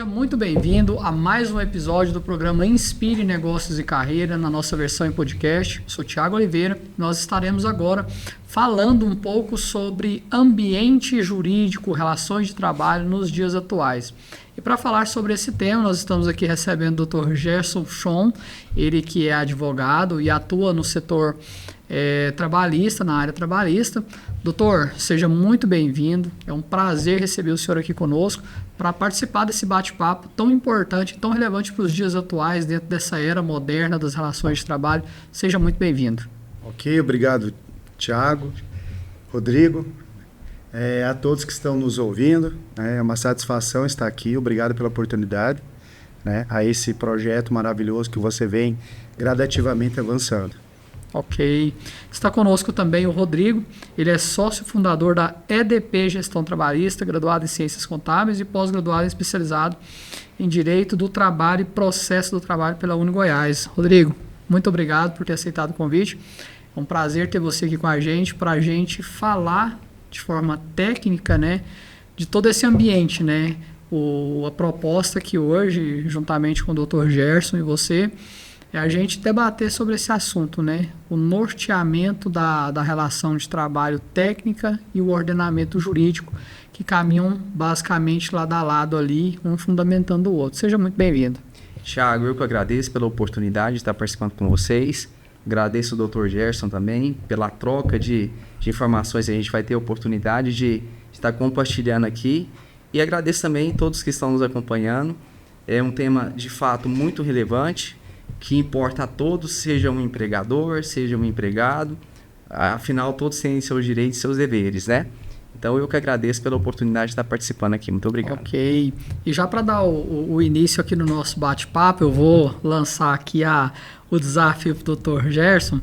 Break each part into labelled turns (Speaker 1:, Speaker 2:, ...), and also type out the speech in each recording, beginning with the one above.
Speaker 1: muito bem-vindo a mais um episódio do programa Inspire Negócios e Carreira, na nossa versão em podcast. Eu sou Thiago Oliveira. Nós estaremos agora falando um pouco sobre ambiente jurídico, relações de trabalho nos dias atuais. E para falar sobre esse tema, nós estamos aqui recebendo o Dr. Gerson Schon, ele que é advogado e atua no setor trabalhista, na área trabalhista. Doutor, seja muito bem-vindo. É um prazer receber o senhor aqui conosco para participar desse bate-papo tão importante, tão relevante para os dias atuais, dentro dessa era moderna das relações de trabalho. Seja muito bem-vindo.
Speaker 2: Ok, obrigado, Thiago, Rodrigo, a todos que estão nos ouvindo. É uma satisfação estar aqui. Obrigado pela oportunidade, a esse projeto maravilhoso que você vem gradativamente avançando.
Speaker 1: Ok. Está conosco também o Rodrigo. Ele é sócio fundador da EDP Gestão Trabalhista, graduado em Ciências Contábeis e pós-graduado e especializado em Direito do Trabalho e Processo do Trabalho pela UniGoiás. Rodrigo, muito obrigado por ter aceitado o convite. É um prazer ter você aqui com a gente, para a gente falar de forma técnica, de todo esse ambiente, a proposta que hoje, juntamente com o Dr. Gerson e você, é a gente debater sobre esse assunto, o norteamento da relação de trabalho técnica e o ordenamento jurídico, que caminham basicamente lado a lado ali, um fundamentando o outro. Seja muito bem-vindo.
Speaker 3: Thiago, eu que agradeço pela oportunidade de estar participando com vocês. Agradeço o Dr. Gerson também pela troca de informações. A gente vai ter a oportunidade de estar compartilhando aqui. E agradeço também a todos que estão nos acompanhando. É um tema, de fato, muito relevante, que importa a todos, seja um empregador, seja um empregado. Afinal, todos têm seus direitos e seus deveres, Então, eu que agradeço pela oportunidade de estar participando aqui. Muito obrigado.
Speaker 1: Ok. E já para dar o início aqui no nosso bate-papo, eu vou lançar aqui o desafio para o Dr. Gerson.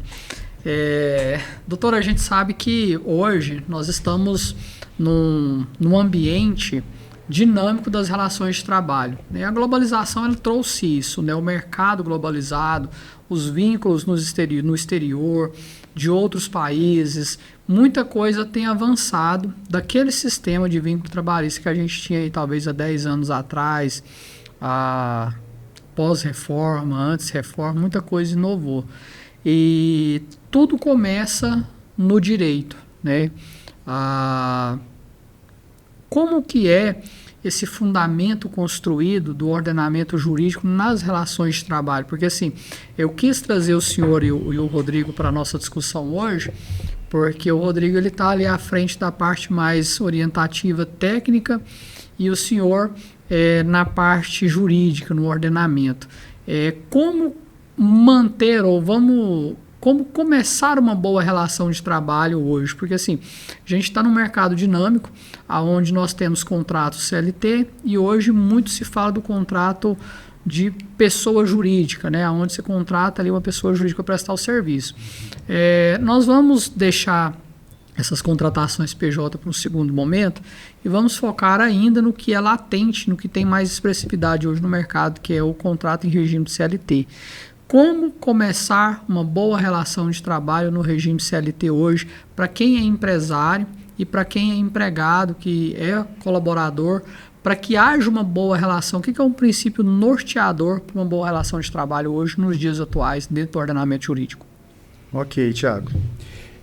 Speaker 1: Doutor, a gente sabe que hoje nós estamos num ambiente dinâmico das relações de trabalho. A globalização ela trouxe isso, o mercado globalizado, os vínculos no exterior, de outros países, muita coisa tem avançado daquele sistema de vínculo trabalhista que a gente tinha aí, talvez há 10 anos atrás, pós-reforma, antes-reforma, muita coisa inovou. E tudo começa no direito, Como que é esse fundamento construído do ordenamento jurídico nas relações de trabalho? Porque assim, eu quis trazer o senhor e o Rodrigo para a nossa discussão hoje, porque o Rodrigo está ali à frente da parte mais orientativa técnica e o senhor na parte jurídica, no ordenamento. Como manter como começar uma boa relação de trabalho hoje? Porque assim, a gente está num mercado dinâmico, onde nós temos contratos CLT e hoje muito se fala do contrato de pessoa jurídica, onde você contrata ali uma pessoa jurídica para prestar o serviço. Nós vamos deixar essas contratações PJ para um segundo momento e vamos focar ainda no que é latente, no que tem mais expressividade hoje no mercado, que é o contrato em regime de CLT. Como começar uma boa relação de trabalho no regime CLT hoje, para quem é empresário e para quem é empregado, que é colaborador, para que haja uma boa relação? O que é um princípio norteador para uma boa relação de trabalho hoje, nos dias atuais, dentro do ordenamento jurídico?
Speaker 2: Ok, Thiago.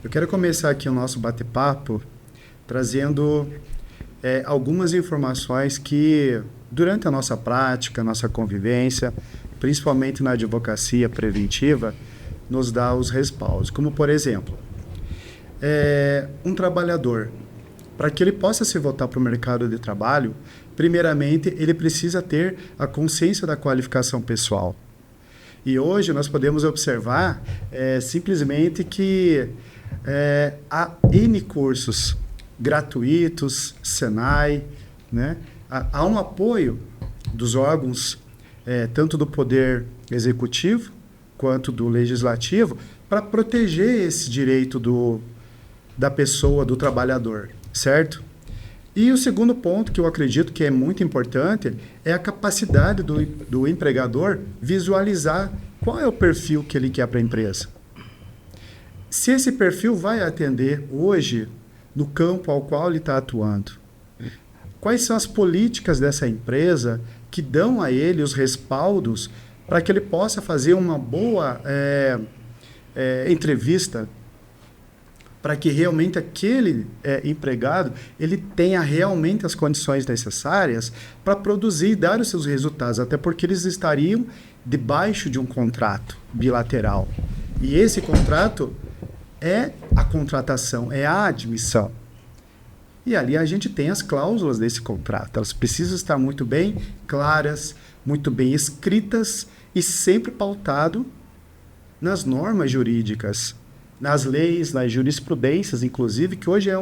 Speaker 2: Eu quero começar aqui o nosso bate-papo trazendo algumas informações que, durante a nossa prática, nossa convivência, principalmente na advocacia preventiva, nos dá os respaldos. Como, por exemplo, um trabalhador, para que ele possa se voltar para o mercado de trabalho, primeiramente, ele precisa ter a consciência da qualificação pessoal. E hoje nós podemos observar simplesmente que há N cursos gratuitos, Senai, há um apoio dos órgãos tanto do poder executivo quanto do legislativo, para proteger esse direito da pessoa, do trabalhador, certo? E o segundo ponto, que eu acredito que é muito importante, é a capacidade do empregador visualizar qual é o perfil que ele quer para a empresa. Se esse perfil vai atender hoje no campo ao qual ele está atuando. Quais são as políticas dessa empresa que dão a ele os respaldos para que ele possa fazer uma boa entrevista, para que realmente aquele empregado ele tenha realmente as condições necessárias para produzir e dar os seus resultados, até porque eles estariam debaixo de um contrato bilateral. E esse contrato é a contratação, é a admissão. E ali a gente tem as cláusulas desse contrato. Elas precisam estar muito bem claras, muito bem escritas e sempre pautado nas normas jurídicas, nas leis, nas jurisprudências, inclusive, que hoje é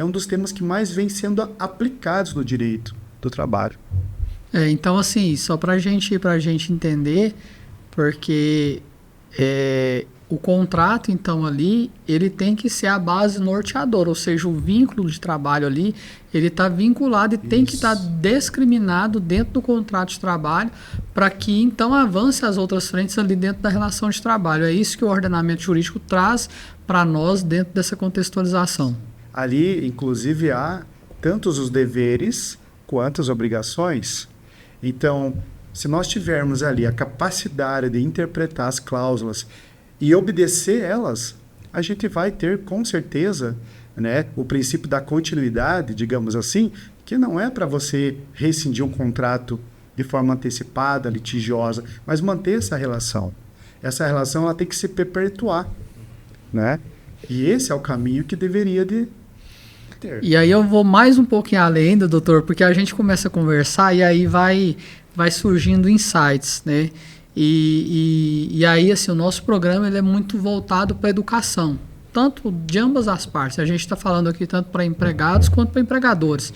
Speaker 2: um dos temas que mais vem sendo aplicados no direito do trabalho.
Speaker 1: Então, assim, só para gente entender, porque o contrato, então, ali, ele tem que ser a base norteadora, ou seja, o vínculo de trabalho ali, ele está vinculado e tem que estar discriminado dentro do contrato de trabalho para que, então, avance as outras frentes ali dentro da relação de trabalho. É isso que o ordenamento jurídico traz para nós dentro dessa contextualização.
Speaker 2: Ali, inclusive, há tantos os deveres quanto as obrigações. Então, se nós tivermos ali a capacidade de interpretar as cláusulas e obedecer elas, a gente vai ter, com certeza, né, o princípio da continuidade, digamos assim, que não é para você rescindir um contrato de forma antecipada, litigiosa, mas manter essa relação. Essa relação ela tem que se perpetuar, né? E esse é o caminho que deveria de ter.
Speaker 1: E aí eu vou mais um pouquinho além, doutor, porque a gente começa a conversar e aí vai surgindo insights, né? E aí, assim, o nosso programa ele é muito voltado para a educação, tanto de ambas as partes. A gente está falando aqui tanto para empregados quanto para empregadores.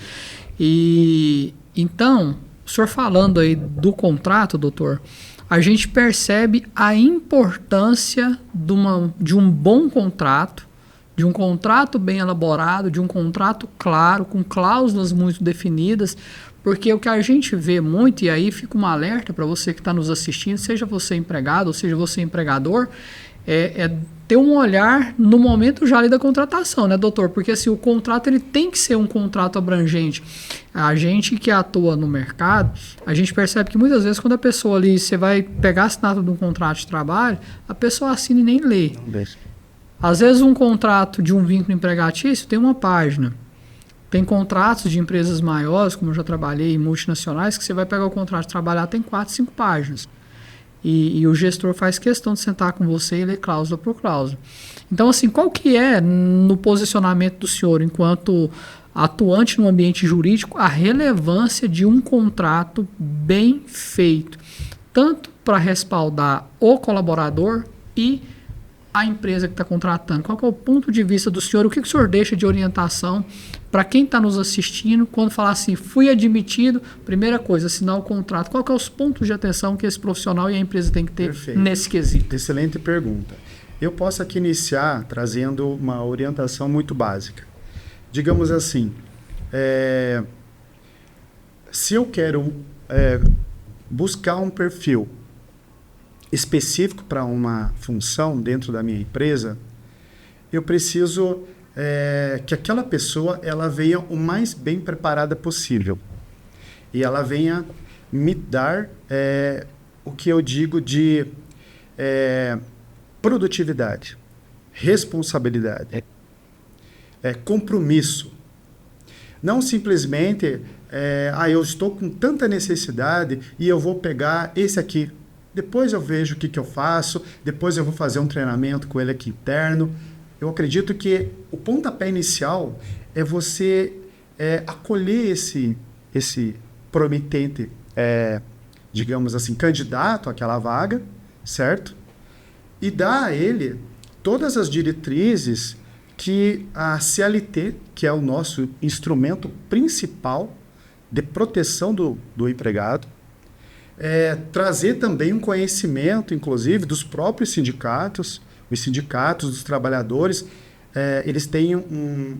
Speaker 1: E então, o senhor falando aí do contrato, doutor, a gente percebe a importância de um bom contrato, de um contrato bem elaborado, de um contrato claro, com cláusulas muito definidas, porque o que a gente vê muito, e aí fica um alerta para você que está nos assistindo, seja você empregado ou seja você empregador, é ter um olhar no momento já ali da contratação, né, doutor? Porque assim, o contrato ele tem que ser um contrato abrangente. A gente que atua no mercado, a gente percebe que muitas vezes quando a pessoa ali, você vai pegar a assinatura de um contrato de trabalho, a pessoa assina e nem lê.
Speaker 2: Não deixa.
Speaker 1: Às vezes um contrato de um vínculo empregatício tem uma página. Tem contratos de empresas maiores, como eu já trabalhei em multinacionais, que você vai pegar o contrato de trabalhar, tem 4, 5 páginas. E o gestor faz questão de sentar com você e ler cláusula por cláusula. Então, assim, qual que é, no posicionamento do senhor, enquanto atuante no ambiente jurídico, a relevância de um contrato bem feito, tanto para respaldar o colaborador e a empresa que está contratando? Qual que é o ponto de vista do senhor? O que o senhor deixa de orientação para quem está nos assistindo quando falar assim, fui admitido, primeira coisa, assinar o contrato? Qual que é os pontos de atenção que esse profissional e a empresa tem que ter
Speaker 2: Perfeito.
Speaker 1: nesse quesito?
Speaker 2: Excelente pergunta. Eu posso aqui iniciar trazendo uma orientação muito básica. Digamos assim, se eu quero buscar um perfil específico para uma função dentro da minha empresa, eu preciso que aquela pessoa ela venha o mais bem preparada possível e ela venha me dar o que eu digo de produtividade, responsabilidade, compromisso. Não simplesmente eu estou com tanta necessidade e eu vou pegar esse aqui. Depois eu vejo o que eu faço, depois eu vou fazer um treinamento com ele aqui interno. Eu acredito que o pontapé inicial é você acolher esse prometente, digamos assim, candidato àquela vaga, certo? E dar a ele todas as diretrizes que a CLT, que é o nosso instrumento principal de proteção do empregado, trazer também um conhecimento, inclusive, dos próprios sindicatos, os sindicatos dos trabalhadores, eles têm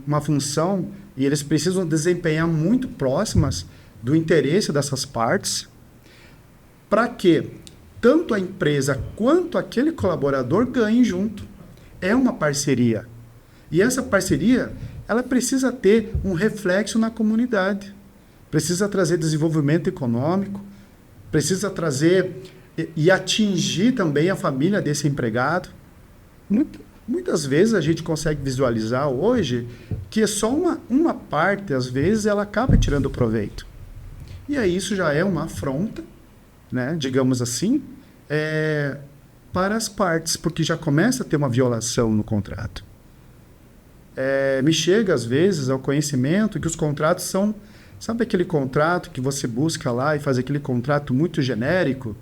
Speaker 2: uma função e eles precisam desempenhar muito próximas do interesse dessas partes, para que tanto a empresa quanto aquele colaborador ganhem junto. É uma parceria. E essa parceria, ela precisa ter um reflexo na comunidade. Precisa trazer desenvolvimento econômico, precisa trazer e atingir também a família desse empregado. Muitas vezes a gente consegue visualizar hoje que é só uma parte, às vezes, ela acaba tirando proveito. E aí isso já é uma afronta, né, digamos assim, para as partes, porque já começa a ter uma violação no contrato. Me chega, às vezes, ao conhecimento que os contratos são... Sabe aquele contrato que você busca lá e faz aquele contrato muito genérico?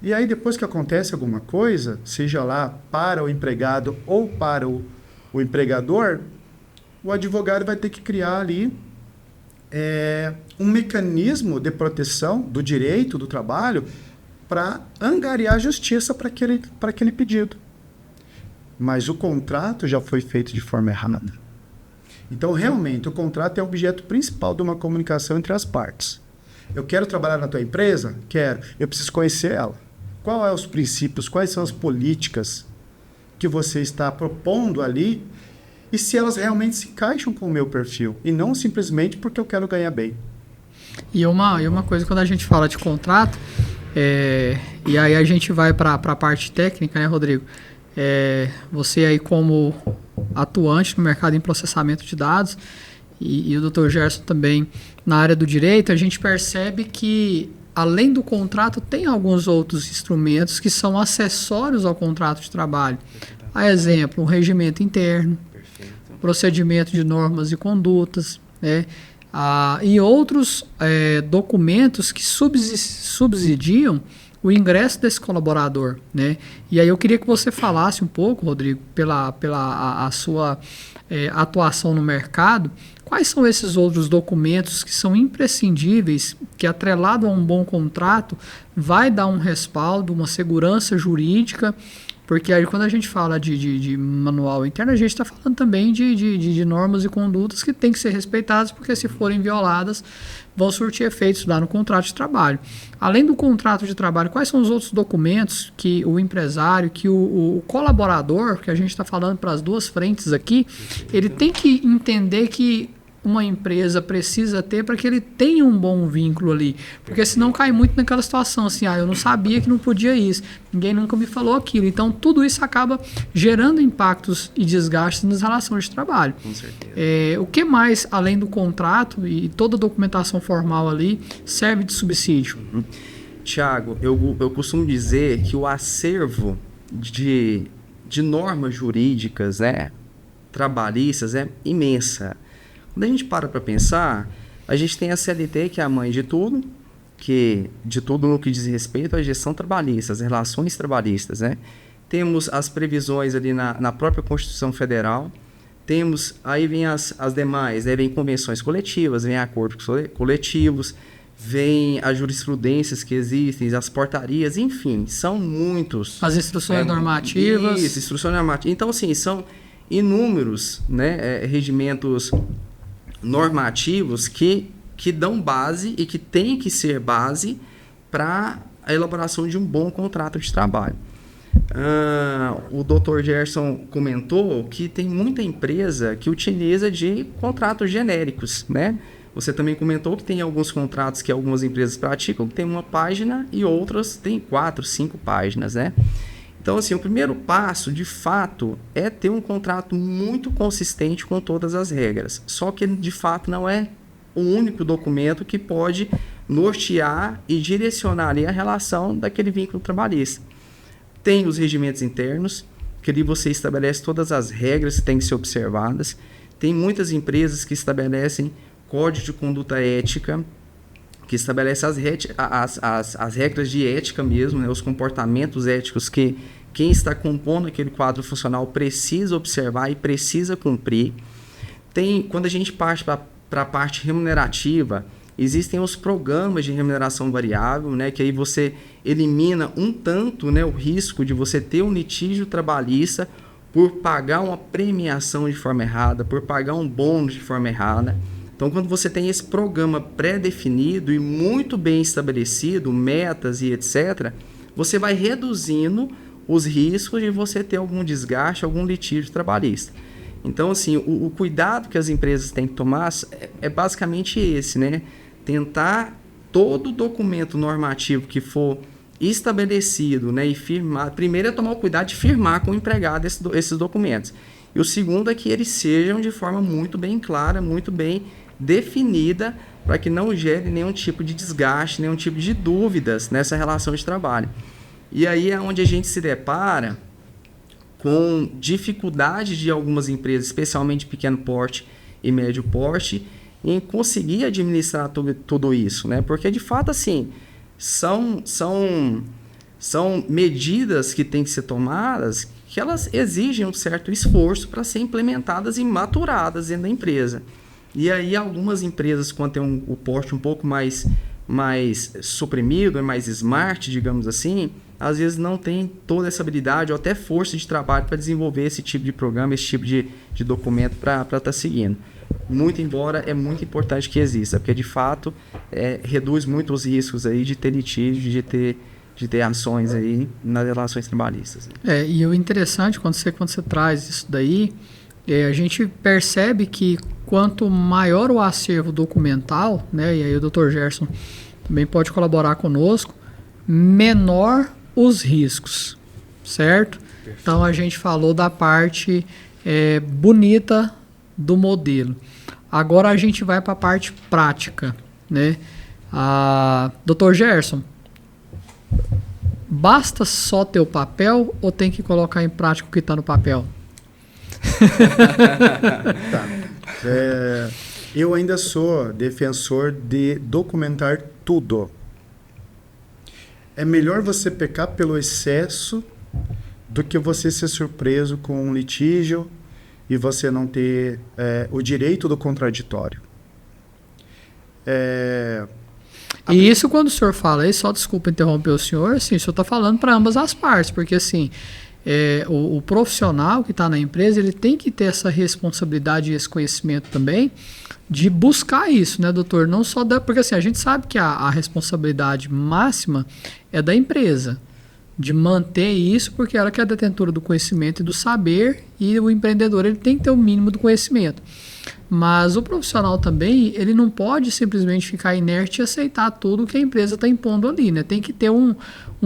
Speaker 2: E aí, depois que acontece alguma coisa, seja lá para o empregado ou para o empregador, o advogado vai ter que criar ali um mecanismo de proteção do direito do trabalho para angariar justiça para aquele pedido. Mas o contrato já foi feito de forma errada. Então, realmente, o contrato é o objeto principal de uma comunicação entre as partes. Eu quero trabalhar na tua empresa? Quero. Eu preciso conhecer ela. Quais são os princípios, quais são as políticas que você está propondo ali e se elas realmente se encaixam com o meu perfil e não simplesmente porque eu quero ganhar bem.
Speaker 1: E uma coisa, quando a gente fala de contrato, e aí a gente vai para a parte técnica, né, Rodrigo? Você aí como atuante no mercado em processamento de dados e o Dr. Gerson também na área do direito, a gente percebe que além do contrato tem alguns outros instrumentos que são acessórios ao contrato de trabalho. A exemplo, o regimento interno, procedimento de normas e condutas, né? E outros documentos que subsidiam o ingresso desse colaborador, né? E aí eu queria que você falasse um pouco, Rodrigo, pela a sua atuação no mercado, quais são esses outros documentos que são imprescindíveis, que atrelado a um bom contrato vai dar um respaldo, uma segurança jurídica, porque aí quando a gente fala de manual interno, a gente está falando também de normas e condutas que têm que ser respeitadas, porque se forem violadas, vão surtir efeitos lá no contrato de trabalho. Além do contrato de trabalho, quais são os outros documentos que o empresário, que o colaborador, que a gente está falando para as duas frentes aqui, ele tem que entender que uma empresa precisa ter para que ele tenha um bom vínculo ali, porque senão cai muito naquela situação assim, eu não sabia que não podia isso, ninguém nunca me falou aquilo, então tudo isso acaba gerando impactos e desgastes nas relações de trabalho.
Speaker 3: Com certeza.
Speaker 1: O que mais, além do contrato e toda a documentação formal ali, serve de subsídio?
Speaker 3: Tiago, eu costumo dizer que o acervo de normas jurídicas, trabalhistas, é imensa. Quando a gente para pensar, a gente tem a CLT, que é a mãe de tudo no que diz respeito à gestão trabalhista, às relações trabalhistas, né? Temos as previsões ali na própria Constituição Federal, aí vem as demais, vem convenções coletivas, vem acordos coletivos, vem as jurisprudências que existem, as portarias, enfim, são muitos.
Speaker 1: As instruções normativas.
Speaker 3: Isso, instruções normativas. Então, assim, são inúmeros, regimentos normativos que dão base e que têm que ser base para a elaboração de um bom contrato de trabalho. O Dr. Gerson comentou que tem muita empresa que utiliza de contratos genéricos, né? Você também comentou que tem alguns contratos que algumas empresas praticam, que tem uma página e outras tem 4, 5 páginas, né? Então, assim, o primeiro passo, de fato, é ter um contrato muito consistente com todas as regras. Só que, de fato, não é o único documento que pode nortear e direcionar ali a relação daquele vínculo trabalhista. Tem os regimentos internos, que ali você estabelece todas as regras que têm que ser observadas. Tem muitas empresas que estabelecem código de conduta ética, que estabelece as regras de ética mesmo, os comportamentos éticos que quem está compondo aquele quadro funcional precisa observar e precisa cumprir. Quando a gente parte para a parte remunerativa, existem os programas de remuneração variável, que aí você elimina um tanto, o risco de você ter um litígio trabalhista por pagar uma premiação de forma errada, por pagar um bônus de forma errada. Então, quando você tem esse programa pré-definido e muito bem estabelecido, metas e etc., você vai reduzindo os riscos de você ter algum desgaste, algum litígio trabalhista. Então, assim, o cuidado que as empresas têm que tomar é basicamente esse, tentar todo documento normativo que for estabelecido, né, e firmar, primeiro é tomar o cuidado de firmar com o empregado esses documentos. E o segundo é que eles sejam de forma muito bem clara, muito bem definida, para que não gere nenhum tipo de desgaste, nenhum tipo de dúvidas nessa relação de trabalho. E aí é onde a gente se depara com dificuldade de algumas empresas, especialmente pequeno porte e médio porte, em conseguir administrar tudo isso, né? Porque, de fato, assim, são medidas que têm que ser tomadas que elas exigem um certo esforço para ser implementadas e maturadas dentro da empresa. E aí, algumas empresas, quando tem o porte um pouco mais suprimido, mais smart, digamos assim, às vezes não tem toda essa habilidade ou até força de trabalho para desenvolver esse tipo de programa, esse tipo de documento para estar seguindo. Muito embora é muito importante que exista, porque de fato reduz muito os riscos aí de ter litígio, de ter ações aí nas relações trabalhistas.
Speaker 1: E o interessante, quando você traz isso daí, a gente percebe que quanto maior o acervo documental, né, e aí o Dr. Gerson também pode colaborar conosco, menor os riscos, certo? Perfeito. Então a gente falou da parte bonita do modelo. Agora a gente vai para a parte prática, né? Dr. Gerson, basta só ter o papel ou tem que colocar em prática o que está no papel?
Speaker 2: Tá. Eu ainda sou defensor de documentar tudo. É melhor você pecar pelo excesso do que você ser surpreso com um litígio e você não ter o direito do contraditório.
Speaker 1: E isso, quando o senhor fala aí, só desculpa interromper o senhor, assim, o senhor está falando para ambas as partes, porque assim, o profissional que está na empresa, ele tem que ter essa responsabilidade e esse conhecimento também de buscar isso, né, doutor? Não só porque assim, a gente sabe que a responsabilidade máxima é da empresa, de manter isso, porque ela que é a detentora do conhecimento e do saber, e o empreendedor ele tem que ter o mínimo do conhecimento. Mas o profissional também, ele não pode simplesmente ficar inerte e aceitar tudo que a empresa está impondo ali, né? Tem que ter um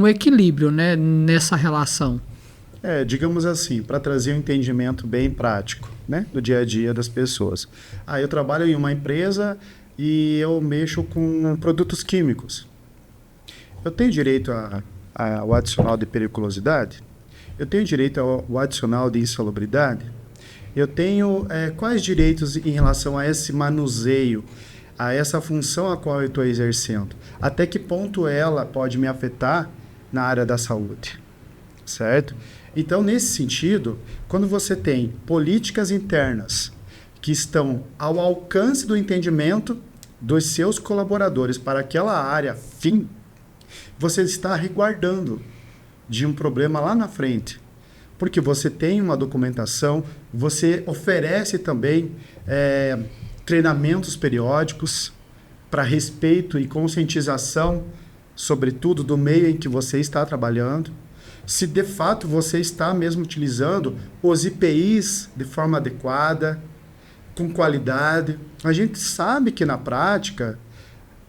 Speaker 1: equilíbrio, né, nessa relação.
Speaker 2: Digamos assim, para trazer um entendimento bem prático, né, do dia a dia das pessoas. Eu trabalho em uma empresa e eu mexo com produtos químicos. Eu tenho direito ao adicional de periculosidade? Eu tenho direito ao adicional de insalubridade? Eu tenho quais direitos em relação a esse manuseio, a essa função a qual eu estou exercendo? Até que ponto ela pode me afetar na área da saúde? Certo? Então, nesse sentido, quando você tem políticas internas que estão ao alcance do entendimento dos seus colaboradores para aquela área fim, você está resguardando de um problema lá na frente. Porque você tem uma documentação, você oferece também treinamentos periódicos para respeito e conscientização, sobretudo do meio em que você está trabalhando. Se de fato você está mesmo utilizando os IPIs de forma adequada, com qualidade. A gente sabe que na prática,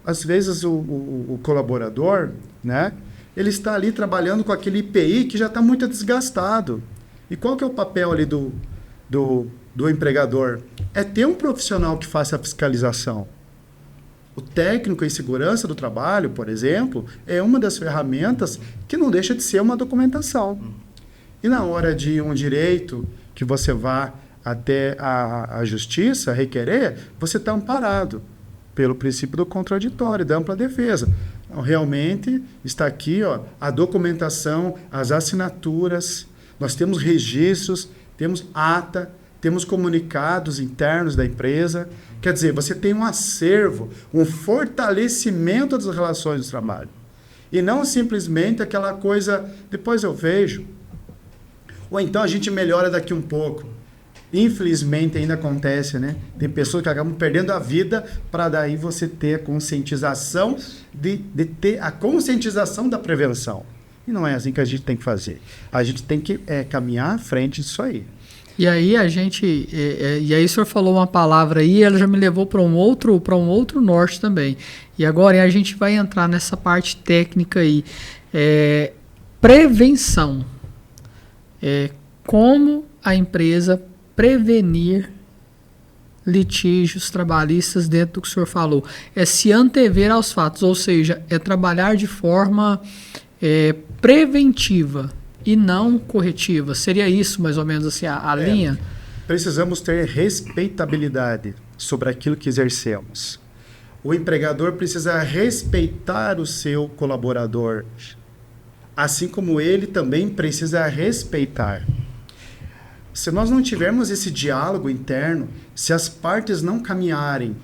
Speaker 2: às vezes o colaborador, né, ele está ali trabalhando com aquele IPI que já está muito desgastado. E qual que é o papel ali do empregador? É ter um profissional que faça a fiscalização. O técnico em segurança do trabalho, por exemplo, é uma das ferramentas que não deixa de ser uma documentação. E na hora de um direito que você vá até a justiça requerer, você está amparado pelo princípio do contraditório, da ampla defesa. Então, realmente está aqui a documentação, as assinaturas, nós temos registros, temos ata, temos comunicados internos da empresa. Quer dizer, você tem um acervo, um fortalecimento das relações de trabalho. E não simplesmente aquela coisa, depois eu vejo. Ou então a gente melhora daqui um pouco. Infelizmente ainda acontece, né? Tem pessoas que acabam perdendo a vida para daí você ter a conscientização de ter a conscientização da prevenção. E não é assim que a gente tem que fazer. A gente tem que caminhar à frente disso aí.
Speaker 1: E aí e aí o senhor falou uma palavra aí, ela já me levou para um outro norte também. E agora a gente vai entrar nessa parte técnica aí. Prevenção. Como a empresa prevenir litígios trabalhistas dentro do que o senhor falou. É se antever aos fatos, ou seja, é trabalhar de forma preventiva e não corretiva. Seria isso mais ou menos assim a linha?
Speaker 2: Precisamos ter respeitabilidade sobre aquilo que exercemos. O empregador precisa respeitar o seu colaborador, assim como ele também precisa respeitar. Se nós não tivermos esse diálogo interno, se as partes não caminharem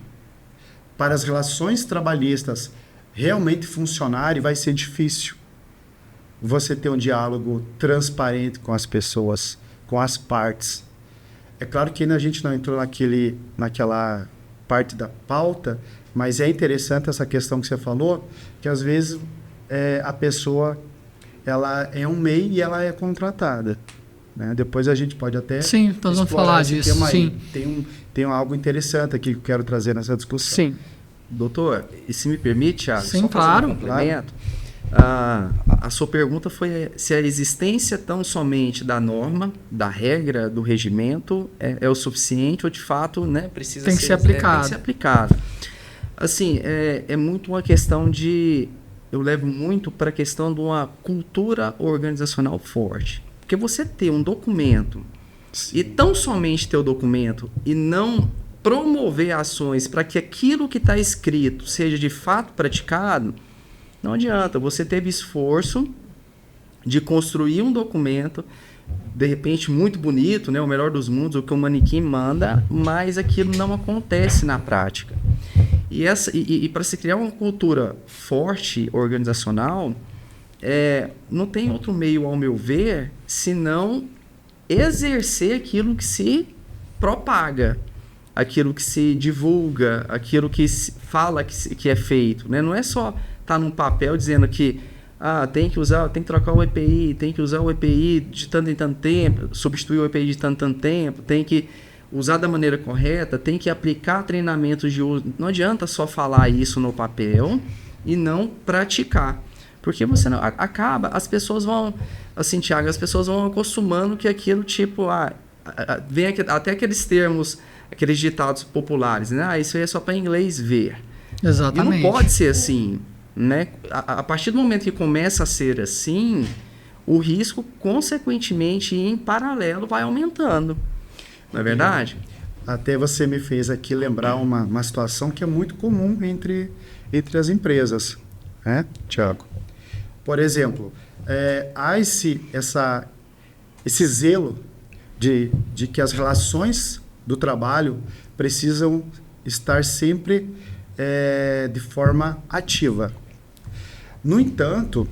Speaker 2: para as relações trabalhistas realmente funcionarem, vai ser difícil você ter um diálogo transparente com as pessoas, com as partes. É claro que ainda a gente não entrou naquela parte da pauta, mas é interessante essa questão que você falou, que às vezes a pessoa ela é um MEI e ela é contratada. Né? Depois a gente pode até
Speaker 1: sim, nós vamos falar disso. Sim.
Speaker 2: Tem algo interessante aqui que eu quero trazer nessa discussão.
Speaker 1: Sim.
Speaker 3: Doutor, e se me permite, Thiago,
Speaker 1: sim,
Speaker 3: só
Speaker 1: claro,
Speaker 3: fazer um complemento.
Speaker 1: Claro.
Speaker 3: A sua pergunta foi se a existência tão somente da norma, da regra, do regimento é o suficiente ou de fato, né, precisa
Speaker 1: tem que ser aplicado.
Speaker 3: Tem que ser aplicado. Assim, é muito uma questão eu levo muito para a questão de uma cultura organizacional forte. Porque você ter um documento e tão somente ter o documento e não promover ações para que aquilo que está escrito seja de fato praticado, não adianta. Você teve esforço de construir um documento, de repente muito bonito, né, o melhor dos mundos, o que o manequim manda, mas aquilo não acontece na prática. E para se criar uma cultura forte, organizacional, não tem outro meio, ao meu ver, senão exercer aquilo que se propaga, aquilo que se divulga, aquilo que se fala que é feito. Né? Não é só estar num papel dizendo que tem que trocar o EPI, tem que usar o EPI de tanto em tanto tempo, substituir o EPI de tanto em tanto tempo, tem que usar da maneira correta, tem que aplicar treinamentos de uso. Não adianta só falar isso no papel e não praticar. Porque você não acaba, as pessoas vão, assim, Thiago, as pessoas vão acostumando que aquilo tipo, vem até aqueles termos, aqueles ditados populares, né? Isso aí é só para inglês ver.
Speaker 1: Exatamente.
Speaker 3: E não pode ser assim, né? A partir do momento que começa a ser assim, o risco, consequentemente, em paralelo, vai aumentando. Não é verdade?
Speaker 2: Até você me fez aqui lembrar uma situação que é muito comum entre as empresas, né, Thiago? Por exemplo, há esse zelo de que as relações do trabalho precisam estar sempre de forma ativa. No entanto,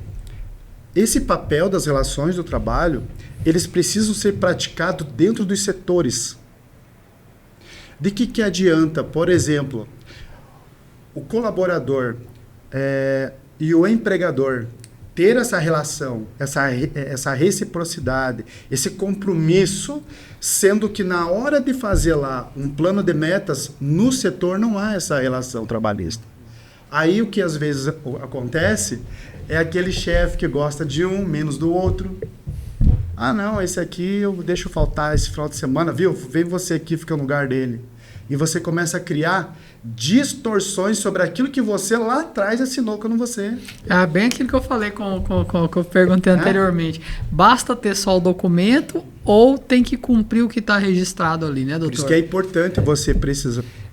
Speaker 2: esse papel das relações do trabalho, eles precisam ser praticados dentro dos setores. De que adianta, por exemplo, o colaborador e o empregador ter essa relação, essa reciprocidade, esse compromisso, sendo que na hora de fazer lá um plano de metas, no setor não há essa relação trabalhista. Aí o que às vezes acontece é aquele chefe que gosta de um, menos do outro. Não, esse aqui eu deixo faltar esse final de semana, viu? Vem você aqui, fica no lugar dele. E você começa a criar distorções sobre aquilo que você lá atrás assinou com você.
Speaker 1: Bem aquilo que eu falei que eu perguntei anteriormente. Basta ter só o documento ou tem que cumprir o que está registrado ali, né, doutor?
Speaker 2: Por isso que é importante,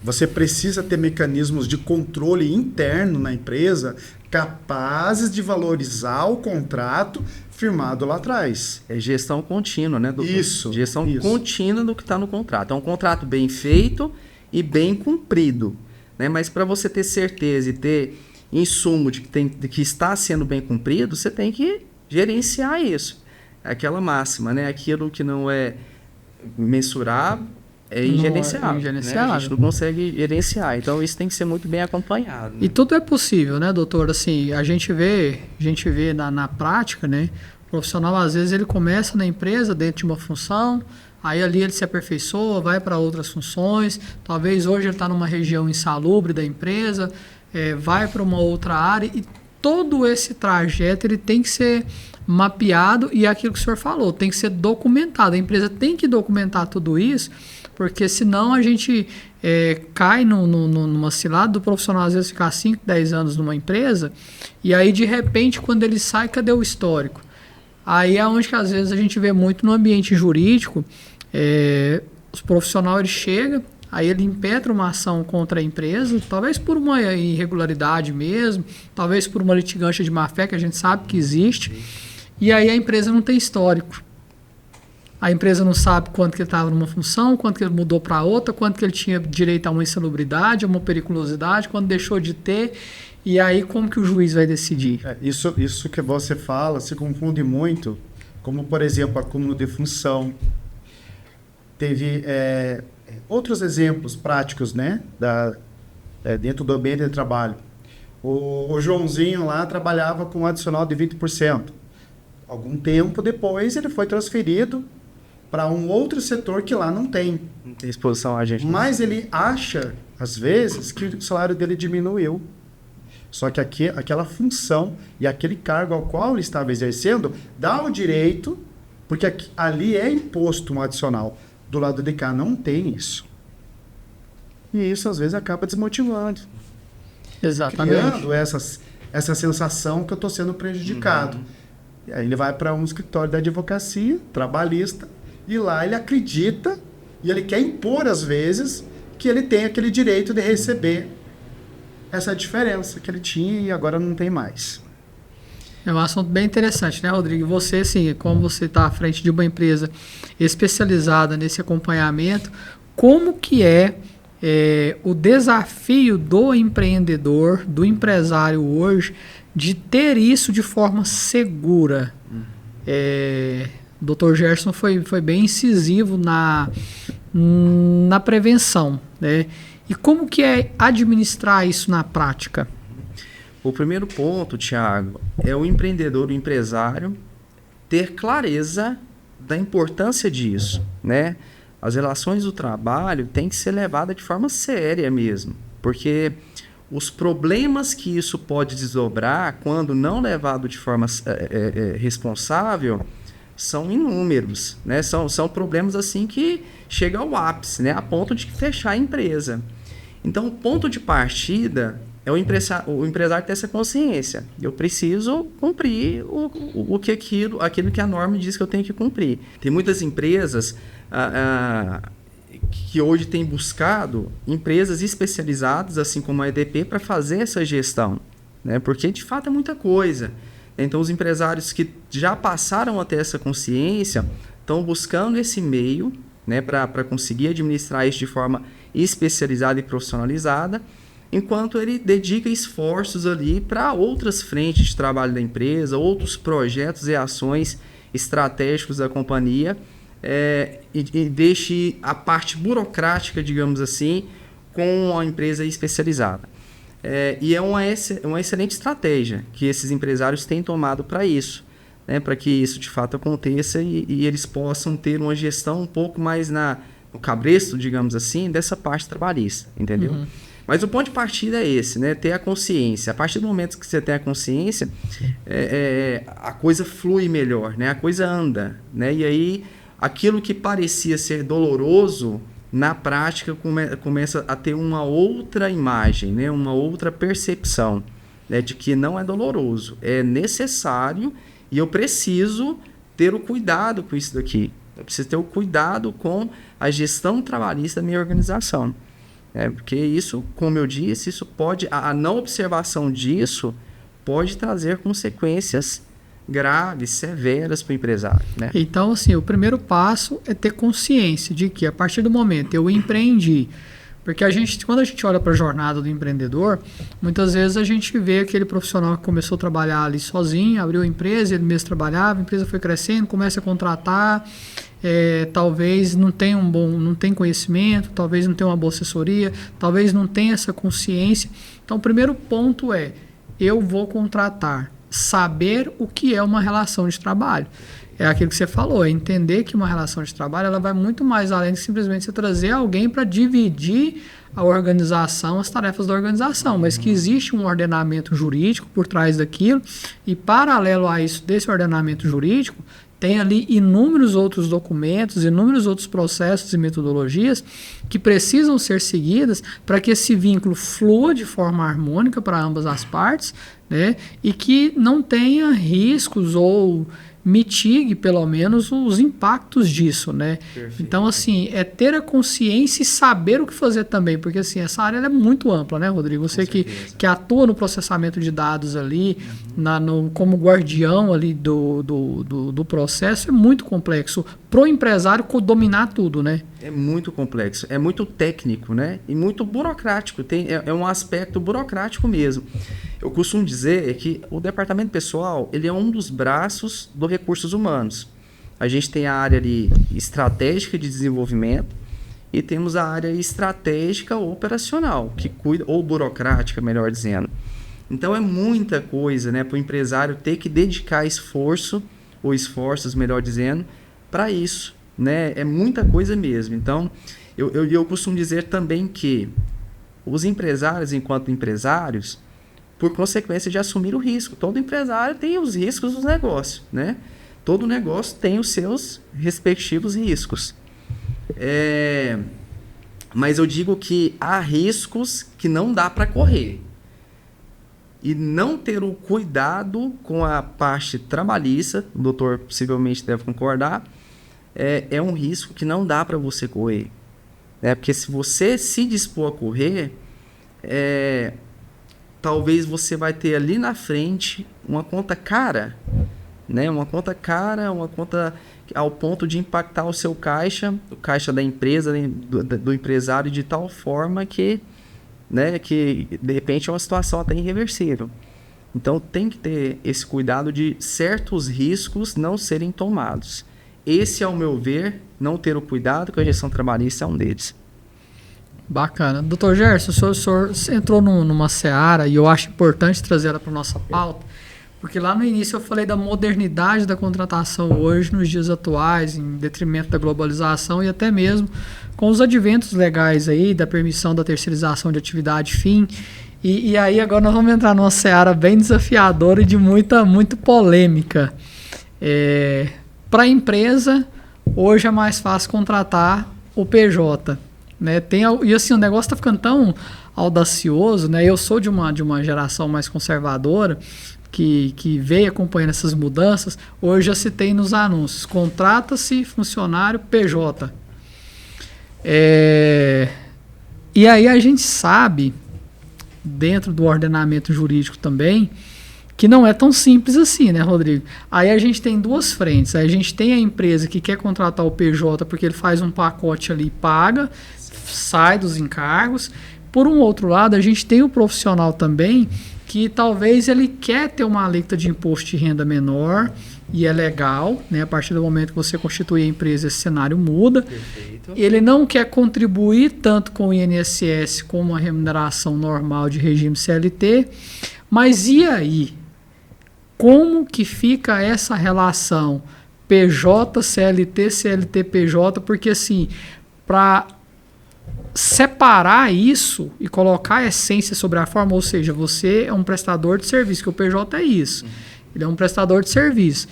Speaker 2: você precisa ter mecanismos de controle interno na empresa capazes de valorizar o contrato firmado lá atrás.
Speaker 3: É gestão contínua, né, doutor?
Speaker 2: Isso.
Speaker 3: Gestão contínua do que está no contrato. É um contrato bem feito e bem cumprido, né? Mas para você ter certeza e ter insumo de que está sendo bem cumprido, você tem que gerenciar isso. É aquela máxima, né? Aquilo que não é mensurável é ingerenciável. Né? A gente não consegue gerenciar. Então, isso tem que ser muito bem acompanhado. Né?
Speaker 1: E tudo é possível, né, doutor? Assim, a gente vê na prática, né, O profissional, às vezes, ele começa na empresa dentro de uma função, aí ali ele se aperfeiçoa, vai para outras funções, talvez hoje ele está numa região insalubre da empresa, vai para uma outra área, e todo esse trajeto ele tem que ser mapeado, e é aquilo que o senhor falou, tem que ser documentado. A empresa tem que documentar tudo isso, porque senão a gente cai numa cilada do profissional às vezes ficar 5, 10 anos numa empresa, e aí de repente quando ele sai, cadê o histórico? Aí é onde que às vezes a gente vê muito no ambiente jurídico, os profissionais ele chega, aí ele impetra uma ação contra a empresa, talvez por uma irregularidade mesmo, talvez por uma litigância de má-fé que a gente sabe que existe, e aí a empresa não tem histórico. A empresa não sabe quanto que ele estava numa função, quanto que ele mudou para outra, quanto que ele tinha direito a uma insalubridade, a uma periculosidade, quando deixou de ter, e aí como que o juiz vai decidir?
Speaker 2: Isso que você fala se confunde muito, como por exemplo acúmulo de função. Teve outros exemplos práticos, né, dentro do ambiente de trabalho. O Joãozinho lá trabalhava com um adicional de 20%. Algum tempo depois ele foi transferido para um outro setor que lá não tem.
Speaker 3: Não tem exposição a gente.
Speaker 2: Mas ele acha, às vezes, que o salário dele diminuiu. Só que aquela função e aquele cargo ao qual ele estava exercendo dá o direito, porque ali é imposto um adicional. Do lado de cá não tem isso. E isso, às vezes, acaba desmotivando.
Speaker 1: Exatamente.
Speaker 2: Criando essa sensação que eu estou sendo prejudicado. E aí ele vai para um escritório da advocacia trabalhista e lá ele acredita e ele quer impor, às vezes, que ele tem aquele direito de receber essa diferença que ele tinha e agora não tem mais.
Speaker 1: É um assunto bem interessante, né, Rodrigo? Você, assim, como você está à frente de uma empresa especializada nesse acompanhamento, como que o desafio do empreendedor, do empresário hoje, de ter isso de forma segura? O Dr. Gerson foi bem incisivo na prevenção, né? E como que é administrar isso na prática?
Speaker 3: O primeiro ponto, Thiago, é o empreendedor, o empresário, ter clareza da importância disso, né? As relações do trabalho têm que ser levadas de forma séria mesmo, porque os problemas que isso pode desdobrar, quando não levado de forma responsável, são inúmeros, né? São problemas assim que chegam ao ápice, né? A ponto de fechar a empresa. Então, o ponto de partida é o empresário ter essa consciência. Eu preciso cumprir aquilo que a norma diz que eu tenho que cumprir. Tem muitas empresas que hoje têm buscado empresas especializadas, assim como a EDP, para fazer essa gestão, né? Porque, de fato, é muita coisa. Então, os empresários que já passaram a ter essa consciência estão buscando esse meio, né, para conseguir administrar isso de forma especializada e profissionalizada, enquanto ele dedica esforços ali para outras frentes de trabalho da empresa, outros projetos e ações estratégicos da companhia, e deixe a parte burocrática, digamos assim, com a empresa especializada. E é uma excelente estratégia que esses empresários têm tomado para isso, né, para que isso de fato aconteça e eles possam ter uma gestão um pouco mais no cabresto, digamos assim, dessa parte trabalhista, entendeu? Uhum. Mas o ponto de partida é esse, né? Ter a consciência. A partir do momento que você tem a consciência, a coisa flui melhor, né? A coisa anda, né? E aí, aquilo que parecia ser doloroso, na prática, começa a ter uma outra imagem, né? Uma outra percepção, né? De que não é doloroso, é necessário e eu preciso ter o cuidado com isso daqui. Eu preciso ter o cuidado com a gestão trabalhista da minha organização. Porque isso, como eu disse, a não observação disso pode trazer consequências graves, severas para o empresário, né?
Speaker 1: Então, assim, o primeiro passo é ter consciência de que a partir do momento eu empreendi, porque quando a gente olha para a jornada do empreendedor, muitas vezes a gente vê aquele profissional que começou a trabalhar ali sozinho, abriu a empresa, ele mesmo trabalhava, a empresa foi crescendo, começa a contratar, talvez não tenha não tenha conhecimento, talvez não tenha uma boa assessoria, talvez não tenha essa consciência. Então, o primeiro ponto eu vou contratar. saber o que é uma relação de trabalho. É aquilo que você falou, é entender que uma relação de trabalho ela vai muito mais além de simplesmente você trazer alguém para dividir a organização, as tarefas da organização, mas que existe um ordenamento jurídico por trás daquilo e, paralelo a isso, desse ordenamento jurídico, tem ali inúmeros outros documentos, inúmeros outros processos e metodologias que precisam ser seguidas para que esse vínculo flua de forma harmônica para ambas as partes, né, e que não tenha riscos ou mitigue, pelo menos, os impactos disso, né? Perfeito. Então, assim, é ter a consciência e saber o que fazer também, porque, assim, essa área ela é muito ampla, né, Rodrigo? Você que atua no processamento de dados ali, como guardião ali do processo, é muito complexo. Pro empresário dominar tudo, né?
Speaker 3: É muito complexo, é muito técnico, né? E muito burocrático, é um aspecto burocrático mesmo. Eu costumo dizer que o departamento pessoal, ele é um dos braços dos recursos humanos. A gente tem a área ali estratégica de desenvolvimento e temos a área estratégica operacional, que cuida, ou burocrática, melhor dizendo. Então é muita coisa, né, para o empresário ter que dedicar esforço, ou esforços, melhor dizendo, para isso, né? É muita coisa mesmo. Então, eu costumo dizer também que os empresários, enquanto empresários, por consequência de assumir o risco. Todo empresário tem os riscos dos negócios, né? Todo negócio tem os seus respectivos riscos. Mas eu digo que há riscos que não dá para correr. E não ter o cuidado com a parte trabalhista, o doutor possivelmente deve concordar, é um risco que não dá para você correr. Porque se você se dispor a correr, talvez você vai ter ali na frente uma conta cara, né? Uma conta cara, uma conta ao ponto de impactar o seu caixa, o caixa da empresa, do empresário, de tal forma que, né, que de repente é uma situação até irreversível. Então tem que ter esse cuidado de certos riscos não serem tomados. Esse, ao meu ver, não ter o cuidado com a gestão trabalhista é um deles.
Speaker 1: Bacana. Dr. Gerson, o senhor entrou numa seara e eu acho importante trazer ela para a nossa pauta, porque lá no início eu falei da modernidade da contratação hoje, nos dias atuais, em detrimento da globalização e até mesmo com os adventos legais aí, da permissão da terceirização de atividade fim. E aí agora nós vamos entrar numa seara bem desafiadora e de muita polêmica. Para a empresa, hoje é mais fácil contratar o PJ. Né? E assim, o negócio está ficando tão audacioso, né? Eu sou de uma geração mais conservadora que veio acompanhando essas mudanças. Hoje já citei nos anúncios: contrata-se funcionário PJ. E aí a gente sabe, dentro do ordenamento jurídico também, que não é tão simples assim, né, Rodrigo? Aí a gente tem duas frentes. Aí a gente tem a empresa que quer contratar o PJ porque ele faz um pacote ali e paga, sai dos encargos. Por um outro lado, a gente tem o profissional também que talvez ele quer ter uma alíquota de imposto de renda menor e é legal, né? A partir do momento que você constitui a empresa, esse cenário muda.
Speaker 3: Perfeito.
Speaker 1: Ele não quer contribuir tanto com o INSS como a remuneração normal de regime CLT. Mas e aí? Como que fica essa relação PJ, CLT, CLT, PJ? Porque assim, para separar isso e colocar a essência sobre a forma, ou seja, você é um prestador de serviço, que o PJ é isso. Ele é um prestador de serviço